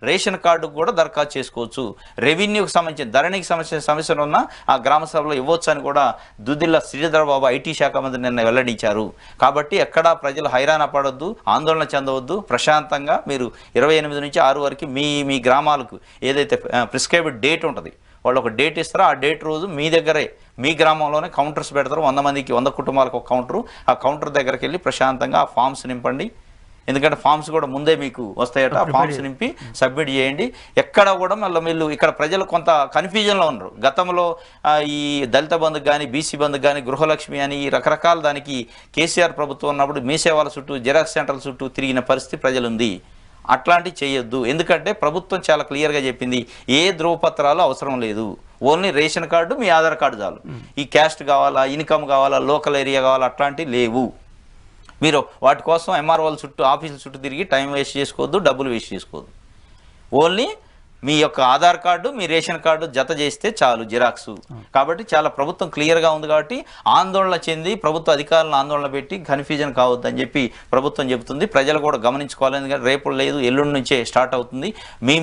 రేషన్ కార్డుకు కూడా దరఖాస్తు చేసుకోవచ్చు. రెవెన్యూకి సంబంధించిన ధరణికి సంబంధించిన సమస్యలు ఉన్న ఆ గ్రామ సభలో ఇవ్వచ్చు అని కూడా దుద్దిల్ల శ్రీధర్ బాబు ఐటీ శాఖ మంత్రి నిన్న వెల్లడించారు. కాబట్టి ఎక్కడా ప్రజలు హైరాణ పడొద్దు, ఆందోళన చెందవద్దు. ప్రశాంతంగా మీరు 28 నుంచి 6 వరకు మీ గ్రామాలకు ఏదైతే ప్రిస్క్రైబ్డ్ డేట్ ఉంటుంది వాళ్ళు ఒక డేట్ ఇస్తారో ఆ డేట్ రోజు మీ దగ్గరే మీ గ్రామంలోనే కౌంటర్స్ పెడతారు. 100 మందికి 100 కుటుంబాలకు ఒక కౌంటరు. ఆ కౌంటర్ దగ్గరికి వెళ్ళి ప్రశాంతంగా ఆ ఫామ్స్ నింపండి. ఎందుకంటే ఫామ్స్ కూడా ముందే మీకు వస్తాయట. ఆ ఫామ్స్ నింపి సబ్మిట్ చేయండి. ఎక్కడ కూడా మళ్ళీ వీళ్ళు ఇక్కడ ప్రజలు కొంత కన్ఫ్యూజన్లో ఉన్నారు. గతంలో ఈ దళిత బంధుకు కానీ బీసీ బంధుకు కానీ గృహలక్ష్మి అని ఈ రకరకాల దానికి కేసీఆర్ ప్రభుత్వం ఉన్నప్పుడు మీ సేవల చుట్టూ జిరాక్స్ సెంటర్ల చుట్టూ తిరిగిన పరిస్థితి ప్రజలుంది. అట్లాంటివి చేయొద్దు. ఎందుకంటే ప్రభుత్వం చాలా క్లియర్గా చెప్పింది ఏ ధ్రువపత్రాలు అవసరం లేదు, ఓన్లీ రేషన్ కార్డు మీ ఆధార్ కార్డు చాలు. ఈ క్యాస్ట్ కావాలా, ఇన్కమ్ కావాలా, లోకల్ ఏరియా కావాలా అట్లాంటివి లేవు. మీరు వాటి కోసం ఎంఆర్ఓల చుట్టూ ఆఫీసుల చుట్టూ తిరిగి టైం వేస్ట్ చేసుకోవద్దు, డబ్బులు వేస్ట్ చేసుకోవద్దు. ఓన్లీ మీ యొక్క ఆధార్ కార్డు మీ రేషన్ కార్డు జత చేస్తే చాలు, జిరాక్స్. కాబట్టి చాలా ప్రభుత్వం క్లియర్గా ఉంది. కాబట్టి ఆందోళన చెంది ప్రభుత్వ అధికారులను ఆందోళన పెట్టి కన్ఫ్యూజన్ కావద్దని చెప్పి ప్రభుత్వం చెబుతుంది. ప్రజలు కూడా గమనించుకోవాలి. ఎందుకంటే రేపు లేదు ఎల్లుండి నుంచే స్టార్ట్ అవుతుంది.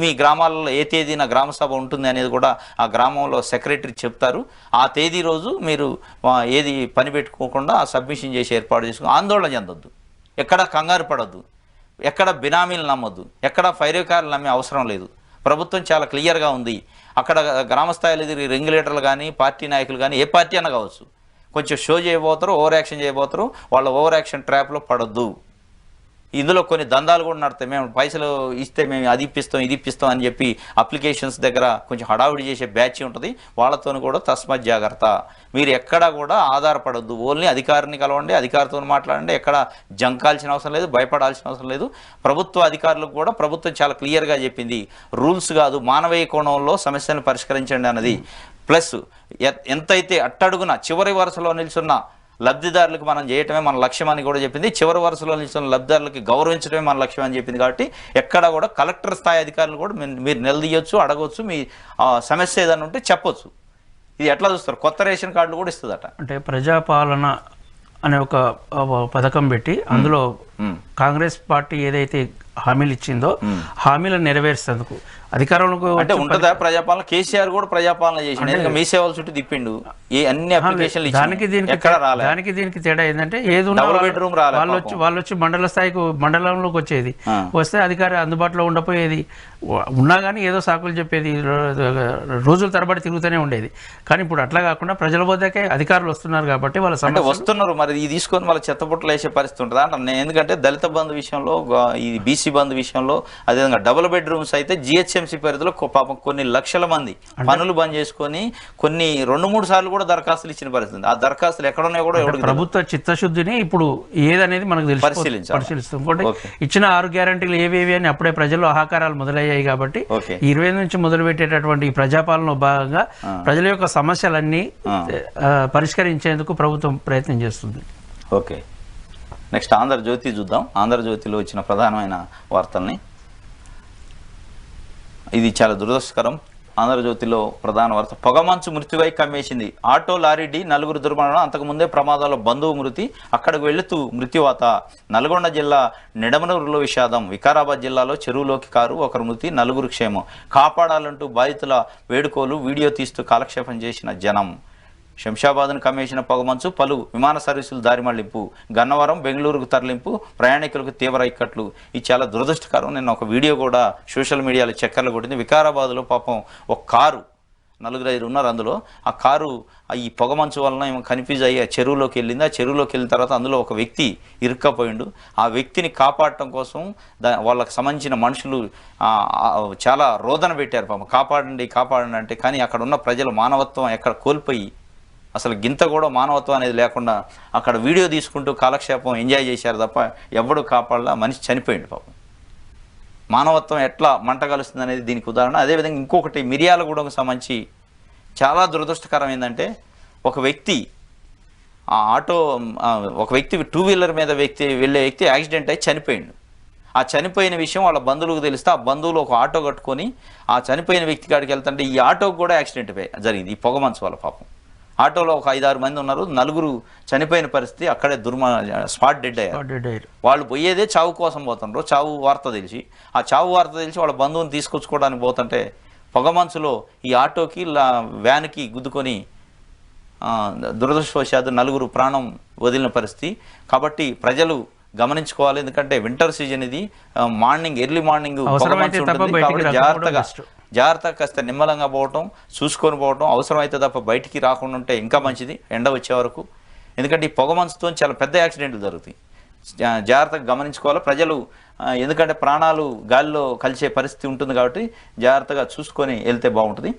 మీ గ్రామాలలో ఏ తేదీన గ్రామ సభ ఉంటుంది అనేది కూడా ఆ గ్రామంలో సెక్రటరీ చెప్తారు. ఆ తేదీ రోజు మీరు ఏది పని పెట్టుకోకుండా ఆ సబ్మిషన్ చేసి ఏర్పాటు చేసుకుని ఆందోళన చెందొద్దు, ఎక్కడ కంగారు పడొద్దు, ఎక్కడ బినామీలు నమ్మొద్దు, ఎక్కడ ఫైరేకారులు నమ్మే అవసరం లేదు. ప్రభుత్వం చాలా క్లియర్గా ఉంది. అక్కడ గ్రామ స్థాయిలో ఎదిరి రెగ్యులేటర్లు కానీ పార్టీ నాయకులు కానీ ఏ పార్టీ అన్న కావచ్చు కొంచెం షో చేయబోతారు, ఓవర్ యాక్షన్ చేయబోతారు. వాళ్ళ ఓవర్ యాక్షన్ ట్రాప్లో పడొద్దు. ఇందులో కొన్ని దందాలు కూడా నడతాయి. మేము పైసలు ఇస్తే మేము అది ఇప్పిస్తాం ఇది ఇప్పిస్తాం అని చెప్పి అప్లికేషన్స్ దగ్గర కొంచెం హడావుడి చేసే బ్యాచ్ ఉంటుంది. వాళ్ళతో కూడా తస్మత్ జాగ్రత్త. మీరు ఎక్కడా కూడా ఆధారపడద్దు. ఓన్లీ అధికారిని కలవండి, అధికారితో మాట్లాడండి. ఎక్కడ జంకాల్సిన అవసరం లేదు, భయపడాల్సిన అవసరం లేదు. ప్రభుత్వ అధికారులకు కూడా ప్రభుత్వం చాలా క్లియర్గా చెప్పింది, రూల్స్ కాదు మానవీయ కోణంలో సమస్యలను పరిష్కరించండి అన్నది. ప్లస్ ఎంతైతే అట్టడుగున చివరి వరుసలో నిల్చున్న లబ్ధిదారులకు మనం చేయటమే మన లక్ష్యం అని కూడా చెప్పింది. చివరి వరుసలో నిల్చున్న లబ్ధిదారులకి గౌరవించడమే మన లక్ష్యం అని చెప్పింది. కాబట్టి ఎక్కడ కూడా కలెక్టర్ స్థాయి అధికారులు కూడా మీరు నిలదీయొచ్చు, అడగవచ్చు, మీ సమస్య ఏదైనా ఉంటే చెప్పొచ్చు. ఇది ఎట్లా చూస్తారు? కొత్త రేషన్ కార్డులు కూడా ఇస్తుందట. అంటే ప్రజాపాలన అనే ఒక పథకం పెట్టి అందులో కాంగ్రెస్ పార్టీ ఏదైతే హామీలు ఇచ్చిందో హామీలను నెరవేర్చేందుకు అధికారంలో అంటే ఉంటుందా ప్రజాపాలన? కేసీఆర్ కూడా ప్రజాపాలన చేసిండు, మీ సేవల చుట్టూ తిప్పిండు, ఏ అన్ని అప్లికేషన్లు దానికి దీనికి తేడా ఏంటంటే ఏది వాళ్ళు వచ్చి మండల స్థాయికి మండలంలోకి వచ్చేది, వస్తే అధికారి అందుబాటులో ఉండపోయేది, ఉన్నా కానీ ఏదో సాకులు చెప్పేది, రోజుల తరబడి తిరుగుతూనే ఉండేది. కానీ ఇప్పుడు అట్లా కాకుండా ప్రజల వద్దకే అధికారులు వస్తున్నారు కాబట్టి వాళ్ళ సమస్య వస్తున్నారు. మరి ఇది తీసుకొని వాళ్ళ చెత్తపుట్టలు వేసే పరిస్థితి ఉంటుంది అంటే. ఎందుకంటే దళిత బంధు విషయంలో, ఈ బీసీ బంధు విషయంలో, అదేవిధంగా డబుల్ బెడ్రూమ్స్ అయితే జిహెచ్ఎంసీ పరిధిలో పాపం కొన్ని లక్షల మంది పనులు బంద్ చేసుకొని కొన్ని 2-3 సార్లు కూడా దరఖాస్తులు ఇచ్చిన పరిస్థితి. ఆ దరఖాస్తులు ఎక్కడున్నాయో కూడా ప్రభుత్వ చిత్తశుద్ధిని ఇప్పుడు ఏదనేది మనకు తెలిసి పరిశీలిస్తాం. ఇంకోటి ఇచ్చిన 6 గ్యారంటీలు ఏవేవి అని అప్పుడే ప్రజల్లో ఆహాకారాలు మొదలయ్యాయి. కాబట్టి 20 నుంచి మొదలు పెట్టేటటువంటి ప్రజాపాలనలో భాగంగా ప్రజల యొక్క సమస్యలన్నీ పరిష్కరించేందుకు ప్రభుత్వం ప్రయత్నం చేస్తుంది. ఓకే, నెక్స్ట్ ఆంధ్రజ్యోతి చూద్దాం. ఆంధ్రజ్యోతిలో వచ్చిన ప్రధానమైన వార్తల్ని. ఇది చాలా దురదృష్టకరం. ఆంధ్రజ్యోతిలో ప్రధాన వార్త, పొగమంచు మృత్యువై కమ్మేసింది. ఆటో లారీ ఢీ 4 దుర్మరణం. అంతకుముందే ప్రమాదంలో బంధువు మృతి. అక్కడికి వెళుతూ మృత్యువాత. నల్గొండ జిల్లా నిడమనూరులో విషాదం. వికారాబాద్ జిల్లాలో చెరువులోకి కారు, 1 మృతి, 4 క్షేమం. కాపాడాలంటూ బాధితుల వేడుకోలు, వీడియో తీస్తూ కాలక్షేపం చేసిన జనం. శంషాబాద్ను కమ్మేసిన పొగమంచు, పలు విమాన సర్వీసులు దారి మళ్లింపు. గన్నవరం, బెంగళూరుకు తరలింపు, ప్రయాణికులకు తీవ్ర ఇక్కట్లు. ఇది చాలా దురదృష్టకరం. నిన్న ఒక వీడియో కూడా సోషల్ మీడియాలో చక్కర్లు కొట్టింది. వికారాబాద్లో పాపం ఒక కారు, 4-5 ఉన్నారు అందులో. ఆ కారు ఈ పొగమంచు వలన ఏమో కన్ఫ్యూజ్ అయ్యి ఆ చెరువులోకి వెళ్ళింది. ఆ చెరువులోకి వెళ్ళిన తర్వాత అందులో ఒక వ్యక్తి ఇరుక్కపోయిండు. ఆ వ్యక్తిని కాపాడటం కోసం వాళ్ళకి సంబంధించిన మనుషులు చాలా రోదన పెట్టారు. పాపం కాపాడండి కాపాడండి అంటే. కానీ అక్కడ ఉన్న ప్రజల మానవత్వం ఎక్కడ కోల్పోయి, అసలు గింత కూడా మానవత్వం అనేది లేకుండా అక్కడ వీడియో తీసుకుంటూ కాలక్షేపం ఎంజాయ్ చేశారు తప్ప ఎవడు కాపాడలా. మనిషి చనిపోయింది పాపం. మానవత్వం ఎట్లా మంట కలుస్తుంది అనేది దీనికి ఉదాహరణ. అదేవిధంగా ఇంకొకటి మిర్యాలగూడకు సంబంధించి చాలా దురదృష్టకరం ఏంటంటే, ఒక వ్యక్తి ఒక వ్యక్తి 2 వీలర్ మీద వెళ్ళే వ్యక్తి యాక్సిడెంట్ అయి చనిపోయిండు. ఆ చనిపోయిన విషయం వాళ్ళ బంధువులకు తెలిస్తే ఆ బంధువులు ఒక ఆటో కట్టుకొని ఆ చనిపోయిన వ్యక్తి కాడికి వెళ్తుంటే ఈ ఆటోకు కూడా యాక్సిడెంట్ జరిగింది. ఈ పొగమంచు వల్ల పాపం. ఆటోలో ఒక 5-6 మంది ఉన్నారు, 4 చనిపోయిన పరిస్థితి. అక్కడే స్పాట్ డెడ్ అయ్యారు. వాళ్ళు పోయేదే చావు కోసం పోతుండ్రు. చావు వార్త తెలిసి వాళ్ళ బంధువుని తీసుకొచ్చుకోవడానికి పోతుంటే పొగమంచులో ఈ ఆటోకి వ్యాన్కి గుద్దుకొని దురదృష్టవశాత్తు 4 ప్రాణం వదిలిన పరిస్థితి. కాబట్టి ప్రజలు గమనించుకోవాలి. ఎందుకంటే వింటర్ సీజన్ ఇది. ఎర్లీ మార్నింగ్ జాగ్రత్తగా కాస్త నిమ్మలంగా పోవటం, చూసుకొని పోవటం, అవసరమైతే తప్ప బయటికి రాకుండా ఉంటే ఇంకా మంచిది ఎండ వచ్చే వరకు. ఎందుకంటే ఈ పొగమంచుతో చాలా పెద్ద యాక్సిడెంట్లు జరుగుతాయి. జాగ్రత్తగా గమనించుకోవాలి ప్రజలు. ఎందుకంటే ప్రాణాలు గాలిలో కలిసే పరిస్థితి ఉంటుంది. కాబట్టి జాగ్రత్తగా చూసుకొని వెళ్తే బాగుంటుంది.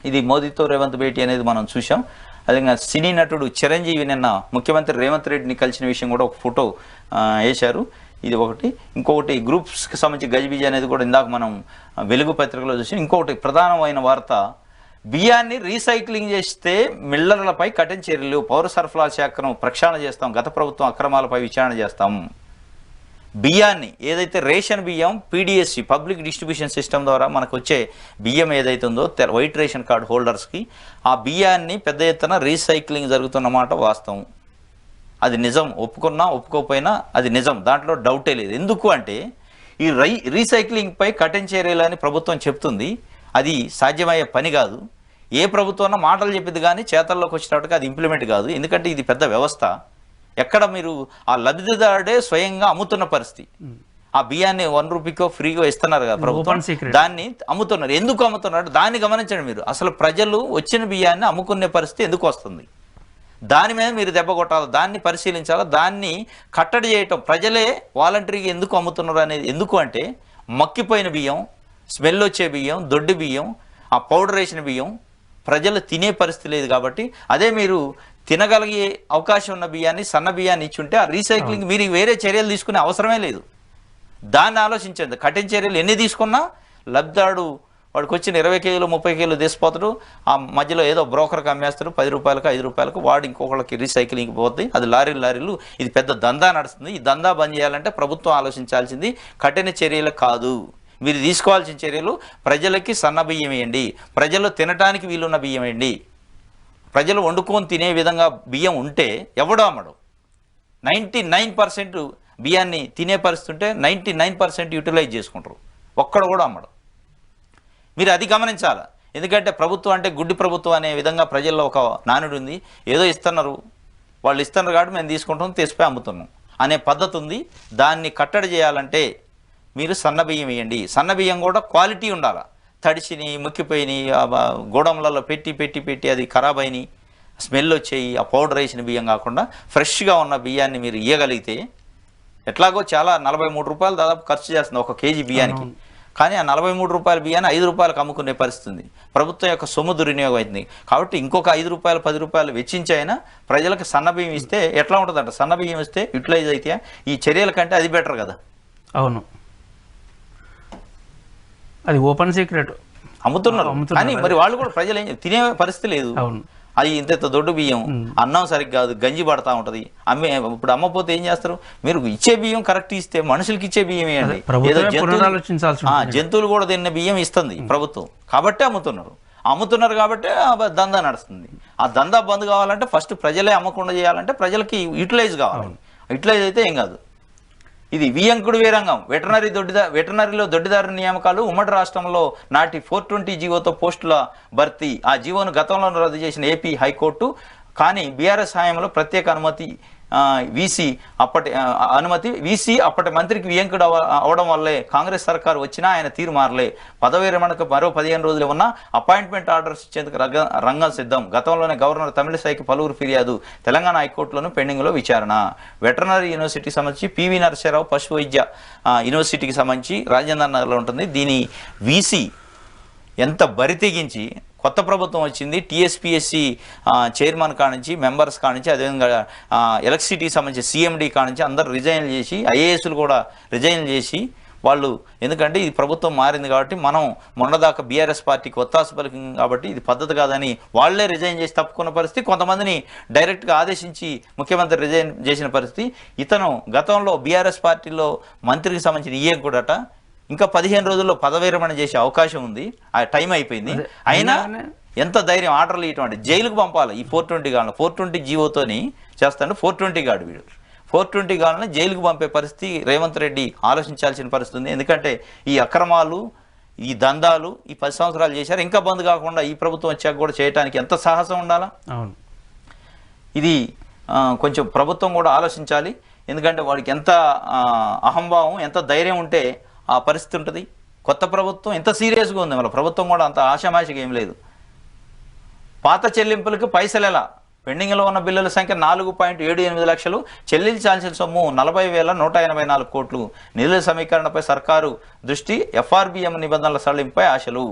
ఇది మోదీతో రేవంత్ భేటీ అనేది మనం చూసాం. అదేవిధంగా సినీ నటుడు చిరంజీవి నిన్న ముఖ్యమంత్రి రేవంత్ రెడ్డిని కలిసిన విషయం కూడా ఒక ఫోటో వేశారు. ఇది ఒకటి. ఇంకొకటి గ్రూప్స్కి సంబంధించి గజిబిజి అనేది కూడా ఇందాక మనం వెలుగు పత్రికలో చూసాం. ఇంకొకటి ప్రధానమైన వార్త, బియ్యాన్ని రీసైక్లింగ్ చేస్తే మిల్లర్లపై కఠిన చర్యలు. పౌర సరఫరాల శాఖను ప్రక్షాళన చేస్తాం. గత ప్రభుత్వం అక్రమాలపై విచారణ చేస్తాం. బియ్యాన్ని ఏదైతే రేషన్ బియ్యం పీడిఎస్సి పబ్లిక్ డిస్ట్రిబ్యూషన్ సిస్టమ్ ద్వారా మనకు వచ్చే బియ్యం ఏదైతే ఉందో వైట్ రేషన్ కార్డు హోల్డర్స్కి, ఆ బియ్యాన్ని పెద్ద ఎత్తున రీసైక్లింగ్ జరుగుతున్నమాట వాస్తవం. అది నిజం. ఒప్పుకున్నా ఒప్పుకోకపోయినా అది నిజం. దాంట్లో డౌటే లేదు. ఎందుకు అంటే ఈ రీసైక్లింగ్పై కఠిన చర్యలని ప్రభుత్వం చెప్తుంది. అది సాధ్యమయ్యే పని కాదు. ఏ ప్రభుత్వం మాటలు చెప్పింది కానీ చేతల్లోకి వచ్చేటట్టుగా అది ఇంప్లిమెంట్ కాదు. ఎందుకంటే ఇది పెద్ద వ్యవస్థ. ఎక్కడ మీరు ఆ లబ్ధిదారుడే స్వయంగా అమ్ముతున్న పరిస్థితి. ఆ బియ్యాన్ని 1 రూపీకో ఫ్రీగా ఇస్తున్నారు కదా ప్రభుత్వం, దాన్ని అమ్ముతున్నారు. ఎందుకు అమ్ముతున్నారు దాన్ని గమనించండి మీరు. అసలు ప్రజలు వచ్చిన బియ్యాన్ని అమ్ముకునే పరిస్థితి ఎందుకు వస్తుంది? దాని మీద మీరు దెబ్బ కొట్టాలి, దాన్ని పరిశీలించాలి, దాన్ని కట్టడి చేయటం. ప్రజలే వాలంటరీగా ఎందుకు అమ్ముతున్నారు అనేది, ఎందుకు అంటే మక్కిపోయిన బియ్యం, స్మెల్ వచ్చే బియ్యం, దొడ్డి బియ్యం, ఆ పౌడర్ వేసిన బియ్యం ప్రజలు తినే పరిస్థితి లేదు. కాబట్టి అదే మీరు తినగలిగే అవకాశం ఉన్న బియ్యాన్ని, సన్న బియ్యాన్ని ఇచ్చుంటే ఆ రీసైక్లింగ్ మీరు వేరే చర్యలు తీసుకునే అవసరమే లేదు. దాన్ని ఆలోచించండి. కఠిన చర్యలు ఎన్ని తీసుకున్నా లబ్ధాడు వాడికి వచ్చిన 20 కేజీలు 30 కేజీలు తీసిపోతాడు, ఆ మధ్యలో ఏదో బ్రోకర్కి అమ్మేస్తాడు 10 రూపాయలకు 5 రూపాయలకు, వాడు ఇంకొకళ్ళకి రీసైక్లింగ్కి పోతుంది. అది లారీలు. ఇది పెద్ద దందా నడుస్తుంది. ఈ దందా బంద్ చేయాలంటే ప్రభుత్వం ఆలోచించాల్సింది కఠిన చర్యలు కాదు. మీరు తీసుకోవాల్సిన చర్యలు ప్రజలకి సన్న బియ్యం వేయండి, ప్రజలు తినడానికి వీలున్న బియ్యం వేయండి. ప్రజలు వండుకొని తినే విధంగా బియ్యం ఉంటే ఎవడో అమ్మడు. 99% బియ్యాన్ని తినే పరిస్థితి ఉంటే 99% యూటిలైజ్ చేసుకుంటారు, ఒక్కడు కూడా అమ్మడు. మీరు అది గమనించాలి. ఎందుకంటే ప్రభుత్వం అంటే గుడ్డి ప్రభుత్వం అనే విధంగా ప్రజల్లో ఒక నానుడు ఉంది. ఏదో ఇస్తున్నారు, వాళ్ళు ఇస్తున్నారు కాబట్టి మేము తీసుకుంటాం, తీసిపోయి అమ్ముతున్నాం అనే పద్ధతి ఉంది. దాన్ని కట్టడి చేయాలంటే మీరు సన్న బియ్యం వేయండి. సన్న బియ్యం కూడా క్వాలిటీ ఉండాలి. తడిసిని ముక్కిపోయినాయి, గోడంలలో పెట్టి అది ఖరాబ్ అయినాయి, స్మెల్ వచ్చేయి, ఆ పౌడర్ వేసిన బియ్యం కాకుండా ఫ్రెష్గా ఉన్న బియ్యాన్ని మీరు ఇవ్వగలిగితే, ఎట్లాగో చాలా 43 రూపాయలు దాదాపు ఖర్చు చేస్తుంది ఒక కేజీ బియ్యానికి. కానీ ఆ 43 రూపాయల బియ్యాన్ని 5 రూపాయలకు అమ్ముకునే పరిస్థితి ప్రభుత్వం యొక్క సొమ్ము దుర్వినియోగం అవుతుంది. కాబట్టి ఇంకొక 5 రూపాయలు 10 రూపాయలు వెచ్చించి అయినా ప్రజలకు సన్న బియ్యం ఇస్తే ఎట్లా ఉంటుందంట, సన్న బియ్యం ఇస్తే యూటిలైజ్ అయితే ఈ చర్యల కంటే అది బెటర్ కదా. అవును, అది ఓపెన్ సీక్రెట్ అమ్ముతున్నారు. కానీ మరి వాళ్ళు కూడా ప్రజలు ఏం తినే పరిస్థితి లేదు. అది ఇంత దొడ్డు బియ్యం, అన్నం సరిగ్గా కాదు, గంజి పడతా ఉంటది. ఇప్పుడు అమ్మపోతే ఏం చేస్తారు, మీరు ఇచ్చే బియ్యం కరెక్ట్ ఇస్తే మనుషులకి ఇచ్చే బియ్యం వేయండి. ఏదో జంతువులు కూడా తిన్న బియ్యం ఇస్తుంది ప్రభుత్వం, కాబట్టి అమ్ముతున్నారు కాబట్టి దందా నడుస్తుంది. ఆ దందా బంద్ కావాలంటే ఫస్ట్ ప్రజలే అమ్మకుండా చేయాలంటే ప్రజలకి యూటిలైజ్ కావాలి. యూటిలైజ్ అయితే ఏం కాదు. ఇది వియంకుడు వీరంగం. వెటర్నరీలో దొడ్డిదారు నియామకాలు ఉమ్మడి రాష్ట్రంలో నాటి 420 జీవోతో పోస్టుల భర్తీ. ఆ జీవోను గతంలో రద్దు చేసిన ఏపీ హైకోర్టు. కానీ బీఆర్ఎస్ హయాంలో ప్రత్యేక అనుమతి వీసీ అప్పటి మంత్రికి వియంకుడు అవడం వల్లే కాంగ్రెస్ సర్కారు వచ్చినా ఆయన తీరు మారలే. పదవి విరమణకు మరో 15 రోజులు ఉన్న అపాయింట్మెంట్ ఆర్డర్స్ ఇచ్చేందుకు రంగం సిద్ధం. గతంలోనే గవర్నర్ తమిళిసైకి పలువురు ఫిర్యాదు. తెలంగాణ హైకోర్టులోను పెండింగ్లో విచారణ. వెటర్నరీ యూనివర్సిటీకి సంబంధించి పివి నరసింహారావు పశు వైద్య యూనివర్సిటీకి సంబంధించి రాజేంద్ర నగర్లో ఉంటుంది. దీని వీసీ ఎంత బరితెగించి కొత్త ప్రభుత్వం వచ్చింది, టీఎస్పీఎస్సీ చైర్మన్ కానించి మెంబర్స్ కానించి, అదేవిధంగా ఎలక్ట్రిసిటీకి సంబంధించి సిఎండి కానించి అందరూ రిజైన్ చేసి, ఐఏఎస్లు కూడా రిజైన్ చేసి వాళ్ళు, ఎందుకంటే ఇది ప్రభుత్వం మారింది కాబట్టి మనం మొన్నదాకా బీఆర్ఎస్ పార్టీకి ఒత్తాసు పలికింది కాబట్టి ఇది పద్ధతి కాదని వాళ్ళే రిజైన్ చేసి తప్పుకున్న పరిస్థితి. కొంతమందిని డైరెక్ట్గా ఆదేశించి ముఖ్యమంత్రి రిజైన్ చేసిన పరిస్థితి. ఇతను గతంలో బీఆర్ఎస్ పార్టీలో మంత్రికి సంబంధించిన ఈఏ కూడాట ఇంకా 15 రోజుల్లో పదవి విరమణ చేసే అవకాశం ఉంది. ఆ టైం అయిపోయింది. అయినా ఎంత ధైర్యం, ఆర్డర్లు ఇటువంటి జైలుకు పంపాలి. ఈ 420 గాలను 420 జీవోతోని చేస్తాడు. 420 గాడు వీడు 420 గాలను జైలుకు పంపే పరిస్థితి రేవంత్ రెడ్డి ఆలోచించాల్సిన పరిస్థితి ఉంది. ఎందుకంటే ఈ అక్రమాలు, ఈ దందాలు ఈ 10 సంవత్సరాలు చేశారు. ఇంకా బంద్ కాకుండా ఈ ప్రభుత్వం వచ్చాక కూడా చేయడానికి ఎంత సాహసం ఉండాలా. ఇది కొంచెం ప్రభుత్వం కూడా ఆలోచించాలి. ఎందుకంటే వాడికి ఎంత అహంభావం, ఎంత ధైర్యం ఉంటే ఆ పరిస్థితి ఉంటుంది. కొత్త ప్రభుత్వం ఎంత సీరియస్గా ఉంది, వాళ్ళ ప్రభుత్వం కూడా అంత ఆషామాషిగా ఏం లేదు. పాత చెల్లింపులకు పైసలు ఎలా, పెండింగ్లో ఉన్న బిల్లుల సంఖ్య 4.78 లక్షలు, చెల్లించాల్సిన సొమ్ము 40,184 కోట్లు. నిధుల సమీకరణపై సర్కారు దృష్టి, ఎఫ్ఆర్బిఎం నిబంధనల సడలింపుపై ఆశలు.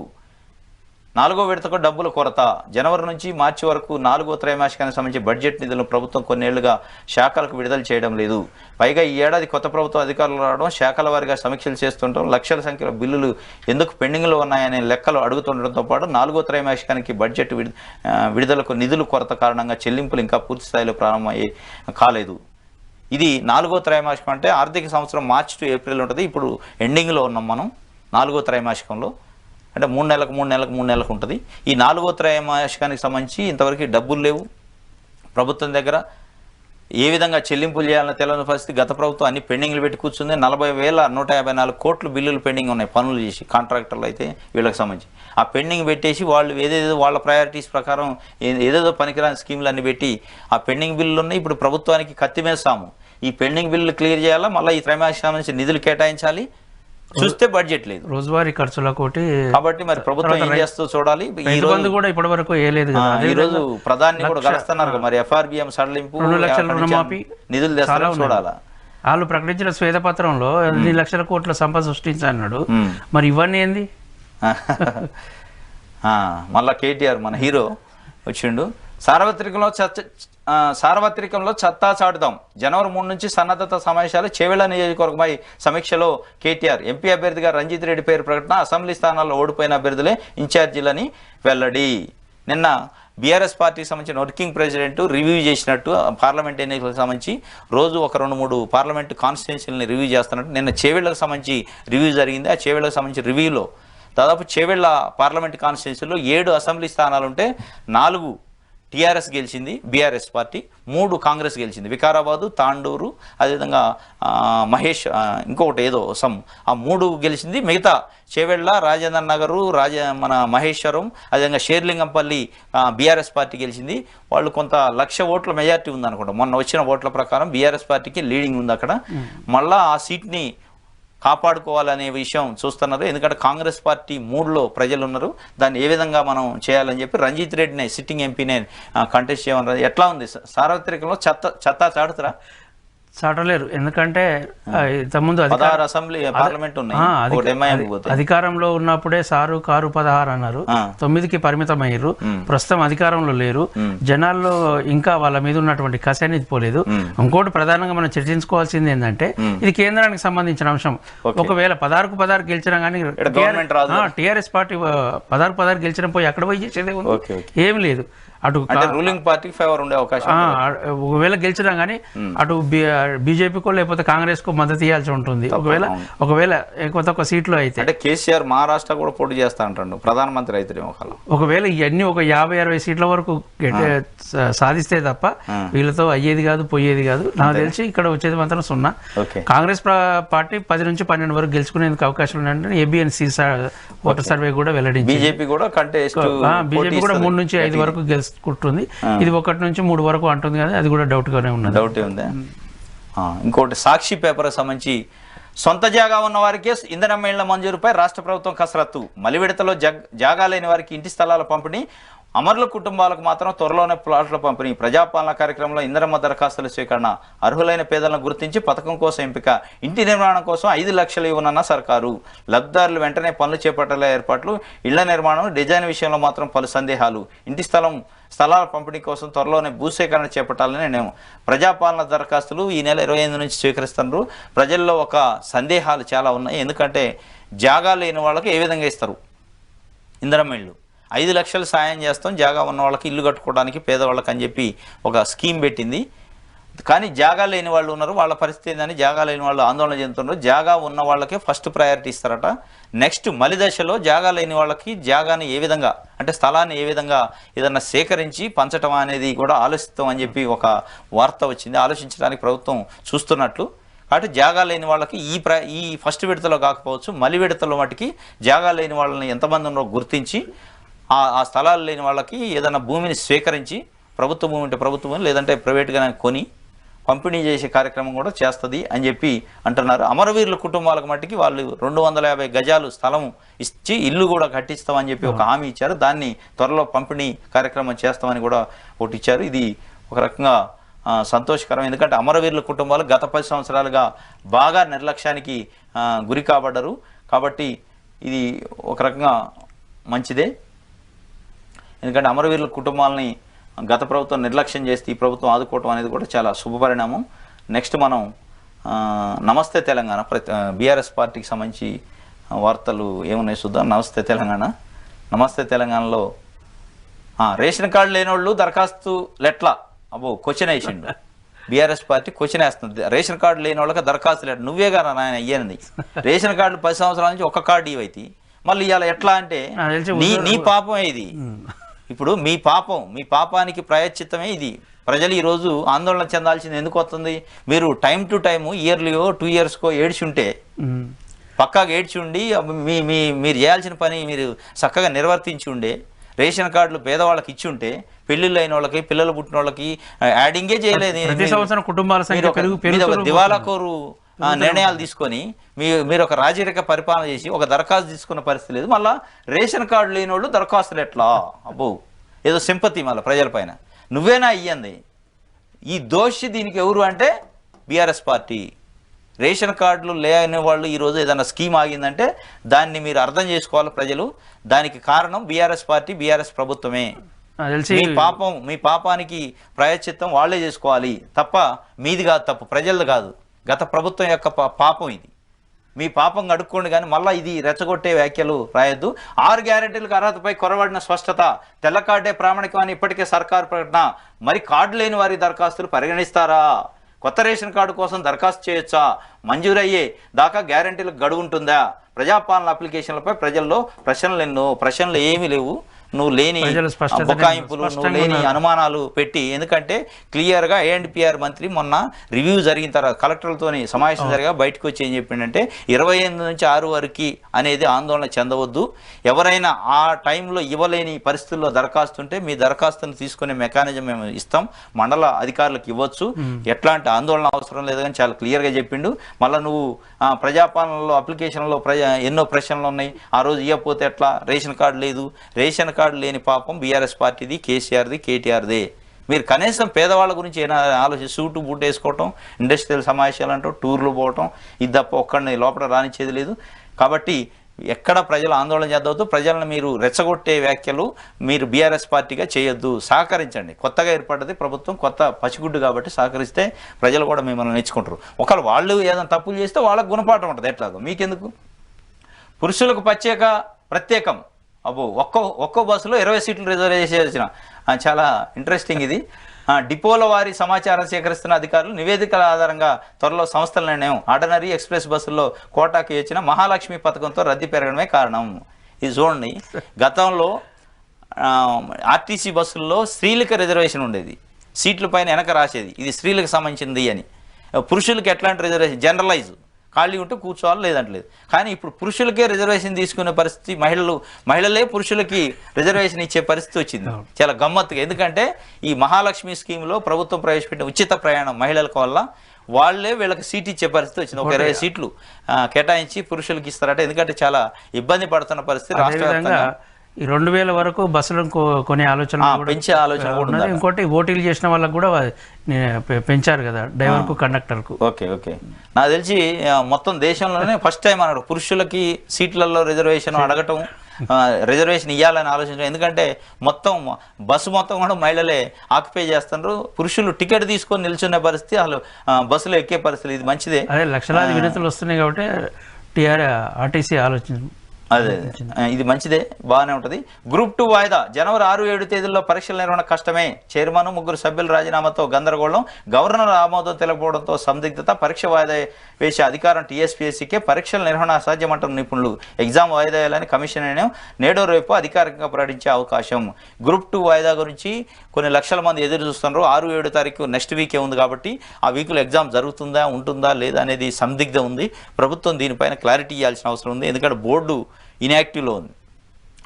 4వ విడతకు డబ్బుల కొరత. జనవరి నుంచి మార్చి వరకు 4వ త్రైమాసికానికి సంబంధించి బడ్జెట్ నిధులను ప్రభుత్వం కొన్నేళ్లుగా శాఖలకు విడుదల చేయడం లేదు. పైగా ఈ ఏడాది కొత్త ప్రభుత్వం అధికారులు రావడం, శాఖల వారీగా సమీక్షలు చేస్తుండటం, లక్షల సంఖ్యలో బిల్లులు ఎందుకు పెండింగ్లో ఉన్నాయనే లెక్కలు అడుగుతుండటంతో పాటు 4వ త్రైమాసికానికి బడ్జెట్ విడుదలకు నిధుల కొరత కారణంగా చెల్లింపులు ఇంకా పూర్తి స్థాయిలో ప్రారంభమయ్యే కాలేదు. ఇది 4వ త్రైమాసికం అంటే ఆర్థిక సంవత్సరం మార్చి టు ఏప్రిల్ ఉంటుంది. ఇప్పుడు ఎండింగ్లో ఉన్నాం మనం 4వ త్రైమాసికంలో. అంటే 3 నెలలకు ఉంటుంది. ఈ 4వ త్రైమాసికానికి సంబంధించి ఇంతవరకు డబ్బులు లేవు ప్రభుత్వం దగ్గర. ఏ విధంగా చెల్లింపులు చేయాలని తెలియని పరిస్థితి. గత ప్రభుత్వం అన్ని పెండింగ్లు పెట్టి కూర్చుంది. 40,154 కోట్లు బిల్లులు పెండింగ్ ఉన్నాయి పనులు చేసి, కాంట్రాక్టర్లు అయితే వీళ్ళకి సంబంధించి. ఆ పెండింగ్ పెట్టేసి వాళ్ళు ఏదేదో వాళ్ళ ప్రయారిటీస్ ప్రకారం ఏదేదో పనికిరాని స్కీములు అన్ని పెట్టి ఆ పెండింగ్ బిల్లులు ఉన్నాయి. ఇప్పుడు ప్రభుత్వానికి కత్తి వేస్తాము. ఈ పెండింగ్ బిల్లులు క్లియర్ చేయాలా, మళ్ళీ ఈ త్రైమాసికం నుంచి నిధులు కేటాయించాలి. చూస్తే బడ్జెట్ లేదు, రోజువారీ ఖర్చులకోటి. కాబట్టి మరి ప్రభుత్వం ఏం చేస్తూ చూడాలి. ఈ రోజు కూడా ఇప్పటి వరకు వేయలేదు కదా. ఈ రోజు ప్రధాని కూడా కలుస్తున్నారు మరి ఎఫ్ఆర్బిఎం సడలింపు 2 లక్షల రుణమాఫీ నిధులు తెస్తారో చూడాలా. వాళ్ళు ప్రకటించిన శ్వేతపత్రంలో 2 లక్షల కోట్ల సంపద సృష్టించన్నాడు. మరి ఇవన్నీ ఏంది? మళ్ళా కేటీఆర్ మన హీరో వచ్చిండు. సార్వత్రికంలో సత్తా చాటుదాం. జనవరి 3 నుంచి సన్నద్ధత సమావేశాలు. చేవెళ్ల నియోజకవర్గమై సమీక్షలో కేటీఆర్. ఎంపీ అభ్యర్థిగా రంజిత్ రెడ్డి పేరు ప్రకటన. అసెంబ్లీ స్థానాల్లో ఓడిపోయిన అభ్యర్థులే ఇన్ఛార్జీలని వెల్లడి. నిన్న బీఆర్ఎస్ పార్టీకి సంబంధించిన వర్కింగ్ ప్రెసిడెంట్ రివ్యూ చేసినట్టు పార్లమెంట్ ఎన్నికలకు సంబంధించి రోజు ఒక 2-3 పార్లమెంట్ కాన్స్టిట్యున్సీలని రివ్యూ చేస్తున్నట్టు నిన్న చేవెళ్లకు సంబంధించి రివ్యూ జరిగింది. ఆ చేవెళ్లకు సంబంధించి రివ్యూలో దాదాపు చేవెళ్ల పార్లమెంట్ కాన్స్టిట్యున్సీలో 7 అసెంబ్లీ స్థానాలుంటే 4 టీఆర్ఎస్ గెలిచింది, బీఆర్ఎస్ పార్టీ 3 కాంగ్రెస్ గెలిచింది. వికారాబాదు, తాండూరు, అదేవిధంగా మహేష్ ఇంకొకటి ఏదో ఆ 3 గెలిచింది. మిగతా చేవెళ్ల, రాజేంద్ర నగరు, మన మహేశ్వరం, అదేవిధంగా షేర్లింగంపల్లి బీఆర్ఎస్ పార్టీ గెలిచింది. వాళ్ళు కొంత 1,00,000 ఓట్ల మెజార్టీ ఉందనుకుంటా. మొన్న వచ్చిన ఓట్ల ప్రకారం బీఆర్ఎస్ పార్టీకి లీడింగ్ ఉంది అక్కడ. మళ్ళా ఆ సీట్ని కాపాడుకోవాలనే విషయం చూస్తున్నారు. ఎందుకంటే కాంగ్రెస్ పార్టీ మూడ్లో ప్రజలు ఉన్నారు. దాన్ని ఏ విధంగా మనం చేయాలని చెప్పి రంజిత్ రెడ్డిని సిట్టింగ్ ఎంపీనే కంటెస్ట్ చేయమన్నారు. ఎట్లా ఉంది సార్వత్రికంలో చెత్తా చాటుతారా? చాటలేరు. ఎందుకంటే ఇంతకుముందు అసెంబ్లీ పార్లమెంట్ ఉన్నాయి. అధికారంలో ఉన్నప్పుడే సారు కారు 16 అన్నారు. 9కి పరిమితం అయ్యారు. ప్రస్తుతం అధికారంలో లేరు. జనాల్లో ఇంకా వాళ్ళ మీద ఉన్నటువంటి కసి అనేది పోలేదు. ఇంకోటి ప్రధానంగా మనం చర్చించుకోవాల్సింది ఏంటంటే ఇది కేంద్రానికి సంబంధించిన అంశం. ఒకవేళ 16కు 16 గెలిచినా కానీ టీఆర్ఎస్ పార్టీ 16కు 16 గెలిచిన పోయి అక్కడ పోయి చేసేది ఏం లేదు. అటు రూలింగ్ పార్టీకి ఫేవర్ ఉండే అవకాశం. ఒకవేళ గెలిచినా కానీ అటు బీజేపీకో లేకపోతే కాంగ్రెస్ కో మద్దతు ఇవ్వాల్సి ఉంటుంది. ఒకవేళ ఒక సీట్లో అయితే అంటే కేసీఆర్ మహారాష్ట్ర కూడా పోటీ చేస్తా అంటాడు ప్రధానమంత్రి అయితే. ఒకవేళ ఇవన్నీ ఒక 50-60 సీట్ల వరకు సాధిస్తే తప్ప వీళ్ళతో అయ్యేది కాదు, పోయేది కాదు. నాకు తెలిసి ఇక్కడ వచ్చేది మాత్రం 0. కాంగ్రెస్ పార్టీ 10 నుంచి 12 వరకు గెలుచుకునేందుకు అవకాశం ఉన్నాయంటే ఏబిఎన్సీ ఓటర్ సర్వే కూడా వెల్లడించింది. బీజేపీ కూడా 3 నుంచి 5 వరకు గెలుచుకుంటుంది. ఇది 1 నుంచి 3 వరకు అంటుంది కదా, అది కూడా డౌట్ గానే ఉన్నది. డౌటే ఉంది. ఇంకోటి సాక్షి పేపర్ సంబంధించి సొంత జాగా ఉన్న వారికే ఇంధనం ఇళ్ల మంజూరుపై రాష్ట్ర ప్రభుత్వం కసరత్తు. మలివిడతలో జాగా లేని వారికి ఇంటి స్థలాల పంపిణీ. అమరుల కుటుంబాలకు మాత్రం త్వరలోనే ప్లాట్ల పంపిణీ. ప్రజాపాలన కార్యక్రమంలో ఇంధనమ్మ దరఖాస్తుల స్వీకరణ. అర్హులైన పేదలను గుర్తించి పథకం కోసం ఎంపిక. ఇంటి నిర్మాణం కోసం 5 లక్షలు ఇవ్వనున్న సర్కారు. లబ్ధిదారులు వెంటనే పనులు చేపట్టలే ఏర్పాట్లు. ఇళ్ల నిర్మాణం డిజైన్ విషయంలో మాత్రం పలు సందేహాలు. ఇంటి స్థలాల పంపిణీ కోసం త్వరలోనే భూసేకరణ చేపట్టాలని నేను ప్రజాపాలన దరఖాస్తులు ఈ నెల 25 నుంచి స్వీకరిస్తున్నారు. ప్రజల్లో ఒక సందేహాలు చాలా ఉన్నాయి. ఎందుకంటే జాగా లేని వాళ్ళకి ఏ విధంగా ఇస్తారు ఇంధనం ఇళ్ళు? 5 లక్షలు సాయం చేస్తాం జాగా ఉన్న వాళ్ళకి ఇల్లు కట్టుకోవడానికి పేదవాళ్ళకి అని చెప్పి ఒక స్కీమ్ పెట్టింది. కానీ జాగా లేని వాళ్ళు ఉన్నారు. వాళ్ళ పరిస్థితి ఏందని జాగా లేని వాళ్ళు ఆందోళన చెందుతున్నారు. జాగా ఉన్న వాళ్ళకే ఫస్ట్ ప్రయారిటీ ఇస్తారట. నెక్స్ట్ మలి దశలో జాగా లేని వాళ్ళకి జాగాని ఏ విధంగా అంటే స్థలాన్ని ఏ విధంగా ఏదన్నా సేకరించి పంచటం అనేది కూడా ఆలోచిస్తాం అని చెప్పి ఒక వార్త వచ్చింది. ఆలోచించడానికి ప్రభుత్వం చూస్తున్నట్లు. కాబట్టి జాగా లేని వాళ్ళకి ఈ ఫస్ట్ విడతలో కాకపోవచ్చు, మలి విడతలో మటుకి జాగా లేని వాళ్ళని ఎంతమంది ఉన్నారో గుర్తించి ఆ స్థలాలు లేని వాళ్ళకి ఏదైనా భూమిని స్వీకరించి ప్రభుత్వ భూమి అంటే ప్రభుత్వ భూమి లేదంటే ప్రైవేట్గా కొని పంపిణీ చేసే కార్యక్రమం కూడా చేస్తుంది అని చెప్పి అంటున్నారు. అమరవీరుల కుటుంబాలకు మట్టికి వాళ్ళు 250 గజాలు స్థలం ఇచ్చి ఇల్లు కూడా కట్టిస్తామని చెప్పి ఒక హామీ ఇచ్చారు. దాన్ని త్వరలో పంపిణీ కార్యక్రమం చేస్తామని కూడా ఒకటి ఇచ్చారు. ఇది ఒక రకంగా సంతోషకరం. ఎందుకంటే అమరవీరుల కుటుంబాలు గత 10 సంవత్సరాలుగా బాగా నిర్లక్ష్యానికి గురి కాబడ్డారు. కాబట్టి ఇది ఒక రకంగా మంచిదే. ఎందుకంటే అమరవీరుల కుటుంబాలని గత ప్రభుత్వం నిర్లక్ష్యం చేస్తే ఈ ప్రభుత్వం ఆదుకోవటం అనేది కూడా చాలా శుభపరిణామం. నెక్స్ట్ మనం నమస్తే తెలంగాణ బీఆర్ఎస్ పార్టీకి సంబంధించి వార్తలు ఏమున్నాయి చూద్దాం. నమస్తే తెలంగాణలో రేషన్ కార్డు లేనోళ్ళు దరఖాస్తులు అబ్బో క్వశ్చన్ వేసిండు. బీఆర్ఎస్ పార్టీ క్వశ్చన్ వేస్తుంది. రేషన్ కార్డు లేని వాళ్ళకి దరఖాస్తులు నువ్వే కదా నాయన అయ్యేది. రేషన్ కార్డు 10 సంవత్సరాల నుంచి ఒక కార్డు ఇవైతే మళ్ళీ ఇవాళ ఎట్లా అంటే నీ పాపమే ఇది. ఇప్పుడు మీ పాపానికి ప్రాయశ్చిత్తమే ఇది. ప్రజలు ఈరోజు ఆందోళన చెందాల్సింది ఎందుకు వస్తుంది? మీరు టైం టు టైము ఇయర్లీయో 2 ఇయర్స్కో ఏడ్చి ఉంటే పక్కాగా ఏడ్చి ఉండి మీరు చేయాల్సిన పని మీరు చక్కగా నిర్వర్తించి ఉండే రేషన్ కార్డులు పేదవాళ్ళకి ఇచ్చి ఉంటే పెళ్లిళ్ళు అయిన వాళ్ళకి పిల్లలు పుట్టిన వాళ్ళకి యాడింగే చేయలేదు. ప్రతి సంవత్సరం కుటుంబాల సంఖ్య దివాలాకోరు నిర్ణయాలు తీసుకొని మీరు ఒక రాజరిక పరిపాలన చేసి ఒక దరఖాస్తు తీసుకున్న పరిస్థితి లేదు. మళ్ళీ రేషన్ కార్డు లేని వాళ్ళు దరఖాస్తులు ఎట్లా? అబ్బో ఏదో సింపతి మళ్ళీ ప్రజలపైన. నువ్వేనా ఇయ్యంది ఈ దోషి? దీనికి ఎవరు అంటే బీఆర్ఎస్ పార్టీ. రేషన్ కార్డులు లేని వాళ్ళు ఈరోజు ఏదైనా స్కీమ్ ఆగిందంటే దాన్ని మీరు అర్థం చేసుకోవాలి ప్రజలు. దానికి కారణం బీఆర్ఎస్ పార్టీ, బీఆర్ఎస్ ప్రభుత్వమే. మీ పాపానికి ప్రాయశ్చిత్తం వాళ్లే చేసుకోవాలి తప్ప మీది కాదు, తప్పు ప్రజలది కాదు, గత ప్రభుత్వం యొక్క పాపం ఇది. మీ పాపం అడుక్కోండి, కానీ మళ్ళీ ఇది రెచ్చగొట్టే వ్యాఖ్యలు రాయొద్దు. 6 గ్యారెంటీలకు అర్హతపై కొరబడిన స్పష్టత, తెల్ల కార్డే ప్రామాణికం అని ఇప్పటికే సర్కారు ప్రకటన. మరి కార్డు లేని వారి దరఖాస్తులు పరిగణిస్తారా? కొత్త రేషన్ కార్డు కోసం దరఖాస్తు చేయొచ్చా? మంజూరయ్యే దాకా గ్యారెంటీలకు గడువు ఉంటుందా? ప్రజాపాలన అప్లికేషన్లపై ప్రజల్లో ప్రశ్నలు ఏమీ లేవు. నువ్వు లేని బొకాయింపులు, నువ్వు లేని అనుమానాలు పెట్టి, ఎందుకంటే క్లియర్గా ANPR మంత్రి మొన్న రివ్యూ జరిగిన తర్వాత కలెక్టర్లతోని సమావేశం జరిగా బయటకు వచ్చి ఏం చెప్పిండంటే 28 నుంచి 6 వరకు అనేది ఆందోళన చెందవద్దు. ఎవరైనా ఆ టైంలో ఇవ్వలేని పరిస్థితుల్లో దరఖాస్తు ఉంటే మీ దరఖాస్తును తీసుకునే మెకానిజం మేము ఇస్తాం, మండల అధికారులకు ఇవ్వచ్చు, ఎట్లాంటి ఆందోళన అవసరం లేదని చాలా క్లియర్గా చెప్పిండు. మళ్ళీ నువ్వు ప్రజాపాలనలో అప్లికేషన్లో ఎన్నో ప్రశ్నలు ఉన్నాయి, ఆ రోజు ఇవ్వకపోతే ఎట్లా? రేషన్ కార్డు లేదు. రేషన్ కార్డు లేని పాపం బీఆర్ఎస్ పార్టీది, కేసీఆర్ది, కేటీఆర్దే. మీరు కనీసం పేదవాళ్ళ గురించి ఏమైనా ఆలోచించి సూటు బూట్ వేసుకోవటం, ఇండస్ట్రియల్ సమావేశాలు అంటూ టూర్లు పోవటం, ఇది తప్ప ఒక్కడిని లోపల రానిచ్చేది లేదు. కాబట్టి ఎక్కడ ప్రజలు ఆందోళన చేద్దవద్దు. ప్రజలను మీరు రెచ్చగొట్టే వ్యాఖ్యలు మీరు బీఆర్ఎస్ పార్టీగా చేయొద్దు. సహకరించండి. కొత్తగా ఏర్పడ్డది ప్రభుత్వం, కొత్త పసిగుడ్డు కాబట్టి సహకరిస్తే ప్రజలు కూడా మిమ్మల్ని నేర్చుకుంటారు. ఒకవేళ వాళ్ళు ఏదైనా తప్పులు చేస్తే వాళ్ళకు గుణపాఠం ఉంటుంది. ఎట్లాగో మీకెందుకు? పురుషులకు ప్రత్యేకం. అబ్బో ఒక్కో బస్సులో 20 సీట్లు రిజర్వ్ చేసిన చాలా ఇంట్రెస్టింగ్ ఇది. డిపోల వారి సమాచారం సేకరిస్తున్న అధికారులు నివేదికల ఆధారంగా త్వరలో సంస్థల నిర్ణయం. ఆర్డినరీ ఎక్స్ప్రెస్ బస్సుల్లో కోటాకి వచ్చిన మహాలక్ష్మి పథకంతో రద్దీ పెరగడమే కారణం. ఇది చూడండి, గతంలో ఆర్టీసీ బస్సుల్లో స్త్రీలకు రిజర్వేషన్ ఉండేది, సీట్ల పైన వెనక రాసేది ఇది స్త్రీలకు సంబంధించింది అని. పురుషులకు ఎట్లాంటి రిజర్వేషన్? జనరలైజ్, ఖాళీ ఉంటే కూర్చోవాలి, లేదంటలేదు. కానీ ఇప్పుడు పురుషులకే రిజర్వేషన్ తీసుకునే పరిస్థితి, మహిళలే పురుషులకి రిజర్వేషన్ ఇచ్చే పరిస్థితి వచ్చింది. చాలా గమ్మత్తుగా. ఎందుకంటే ఈ మహాలక్ష్మి స్కీమ్లో ప్రభుత్వం ప్రవేశపెట్టిన ఉచిత ప్రయాణం మహిళలకు వల్ల వాళ్ళే వీళ్ళకి సీట్ ఇచ్చే పరిస్థితి వచ్చింది. ఒక 20 సీట్లు కేటాయించి పురుషులకి ఇస్తారట. ఎందుకంటే చాలా ఇబ్బంది పడుతున్న పరిస్థితి రాష్ట్ర వ్యాప్తంగా. ఈ 2000 వరకు బస్సులను కొనే ఆలోచన, పెంచే ఆలోచన కూడా ఉంది. ఇంకోటి ఓటీలు చేసిన వాళ్ళకు కూడా పెంచారు కదా, డ్రైవర్కు, కండక్టర్కు. ఓకే. నాకు తెలిసి మొత్తం దేశంలోనే ఫస్ట్ టైం అన్నాడు పురుషులకి సీట్లలో రిజర్వేషన్ అడగటం, రిజర్వేషన్ ఇవ్వాలని ఆలోచించడం. ఎందుకంటే బస్సు మొత్తం కూడా మహిళలే ఆక్యుపై చేస్తున్నారు. పురుషులు టికెట్ తీసుకొని నిల్చునే పరిస్థితి, అసలు బస్సులో ఎక్కే పరిస్థితి. ఇది మంచిదే. అదే లక్షలాది వినతులు వస్తున్నాయి కాబట్టి ఆర్టీసీ ఆలోచన. అదే ఇది మంచిదే, బాగానే ఉంటుంది. గ్రూప్ 2 వాయిదా. జనవరి 6-7 తేదీల్లో పరీక్షల నిర్వహణ కష్టమే. చైర్మన్, 3 సభ్యుల రాజీనామాతో గందరగోళం. గవర్నర్ ఆమోదం తెలపడంతో సందిగ్ధత. పరీక్ష వాయిదా వేసే అధికారం TSPSCకే. పరీక్షల నిర్వహణ అసాధ్యమంటున్న నిపుణులు. ఎగ్జామ్ వాయిదా వేయాలని కమిషన్ నిర్ణయం. నేడో రేపు అధికారికంగా ప్రకటించే అవకాశం. గ్రూప్ 2 వాయిదా గురించి కొన్ని లక్షల మంది ఎదురు చూస్తున్నారు. 6-7 తారీఖు నెక్స్ట్ వీకే ఉంది కాబట్టి ఆ వీక్లో ఎగ్జామ్ జరుగుతుందా, ఉంటుందా లేదా అనేది సందిగ్ధం ఉంది. ప్రభుత్వం దీనిపైన క్లారిటీ ఇవ్వాల్సిన అవసరం ఉంది. ఎందుకంటే బోర్డు ఇన్యాక్టివ్లో ఉంది.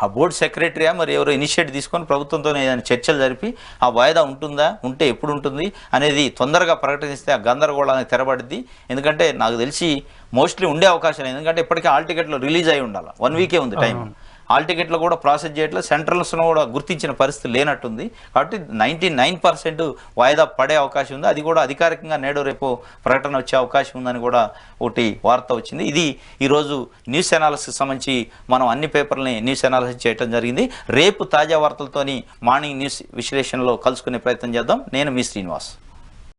ఆ బోర్డు సెక్రటరీయా మరి ఎవరో ఇనిషియేటివ్ తీసుకొని ప్రభుత్వంతో ఏదైనా చర్చలు జరిపి ఆ వాయిదా ఉంటుందా, ఉంటే ఎప్పుడు ఉంటుంది అనేది తొందరగా ప్రకటిస్తే ఆ గందరగోళానికి తెరబడింది. ఎందుకంటే నాకు తెలిసి మోస్ట్లీ ఉండే అవకాశం లేదు. ఎందుకంటే ఇప్పటికే హాల్ టికెట్లు రిలీజ్ అయి ఉండాలి, 1 వీకే ఉంది టైం. హాల్ టికెట్లు కూడా ప్రాసెస్ చేయట్లేదు, సెంట్రల్స్ను కూడా గుర్తించిన పరిస్థితి లేనట్టుంది. కాబట్టి 99% వాయిదా పడే అవకాశం ఉంది. అది కూడా అధికారికంగా నేడో రేపు ప్రకటన వచ్చే అవకాశం ఉందని కూడా ఒకటి వార్త వచ్చింది. ఇది ఈరోజు న్యూస్ అనాలిసిస్ సంబంధించి మనం అన్ని పేపర్లని న్యూస్ అనాలిసిస్ చేయడం జరిగింది. రేపు తాజా వార్తలతోని మార్నింగ్ న్యూస్ విశ్లేషణలో కలుసుకునే ప్రయత్నం చేద్దాం. నేను మీ శ్రీనివాస్.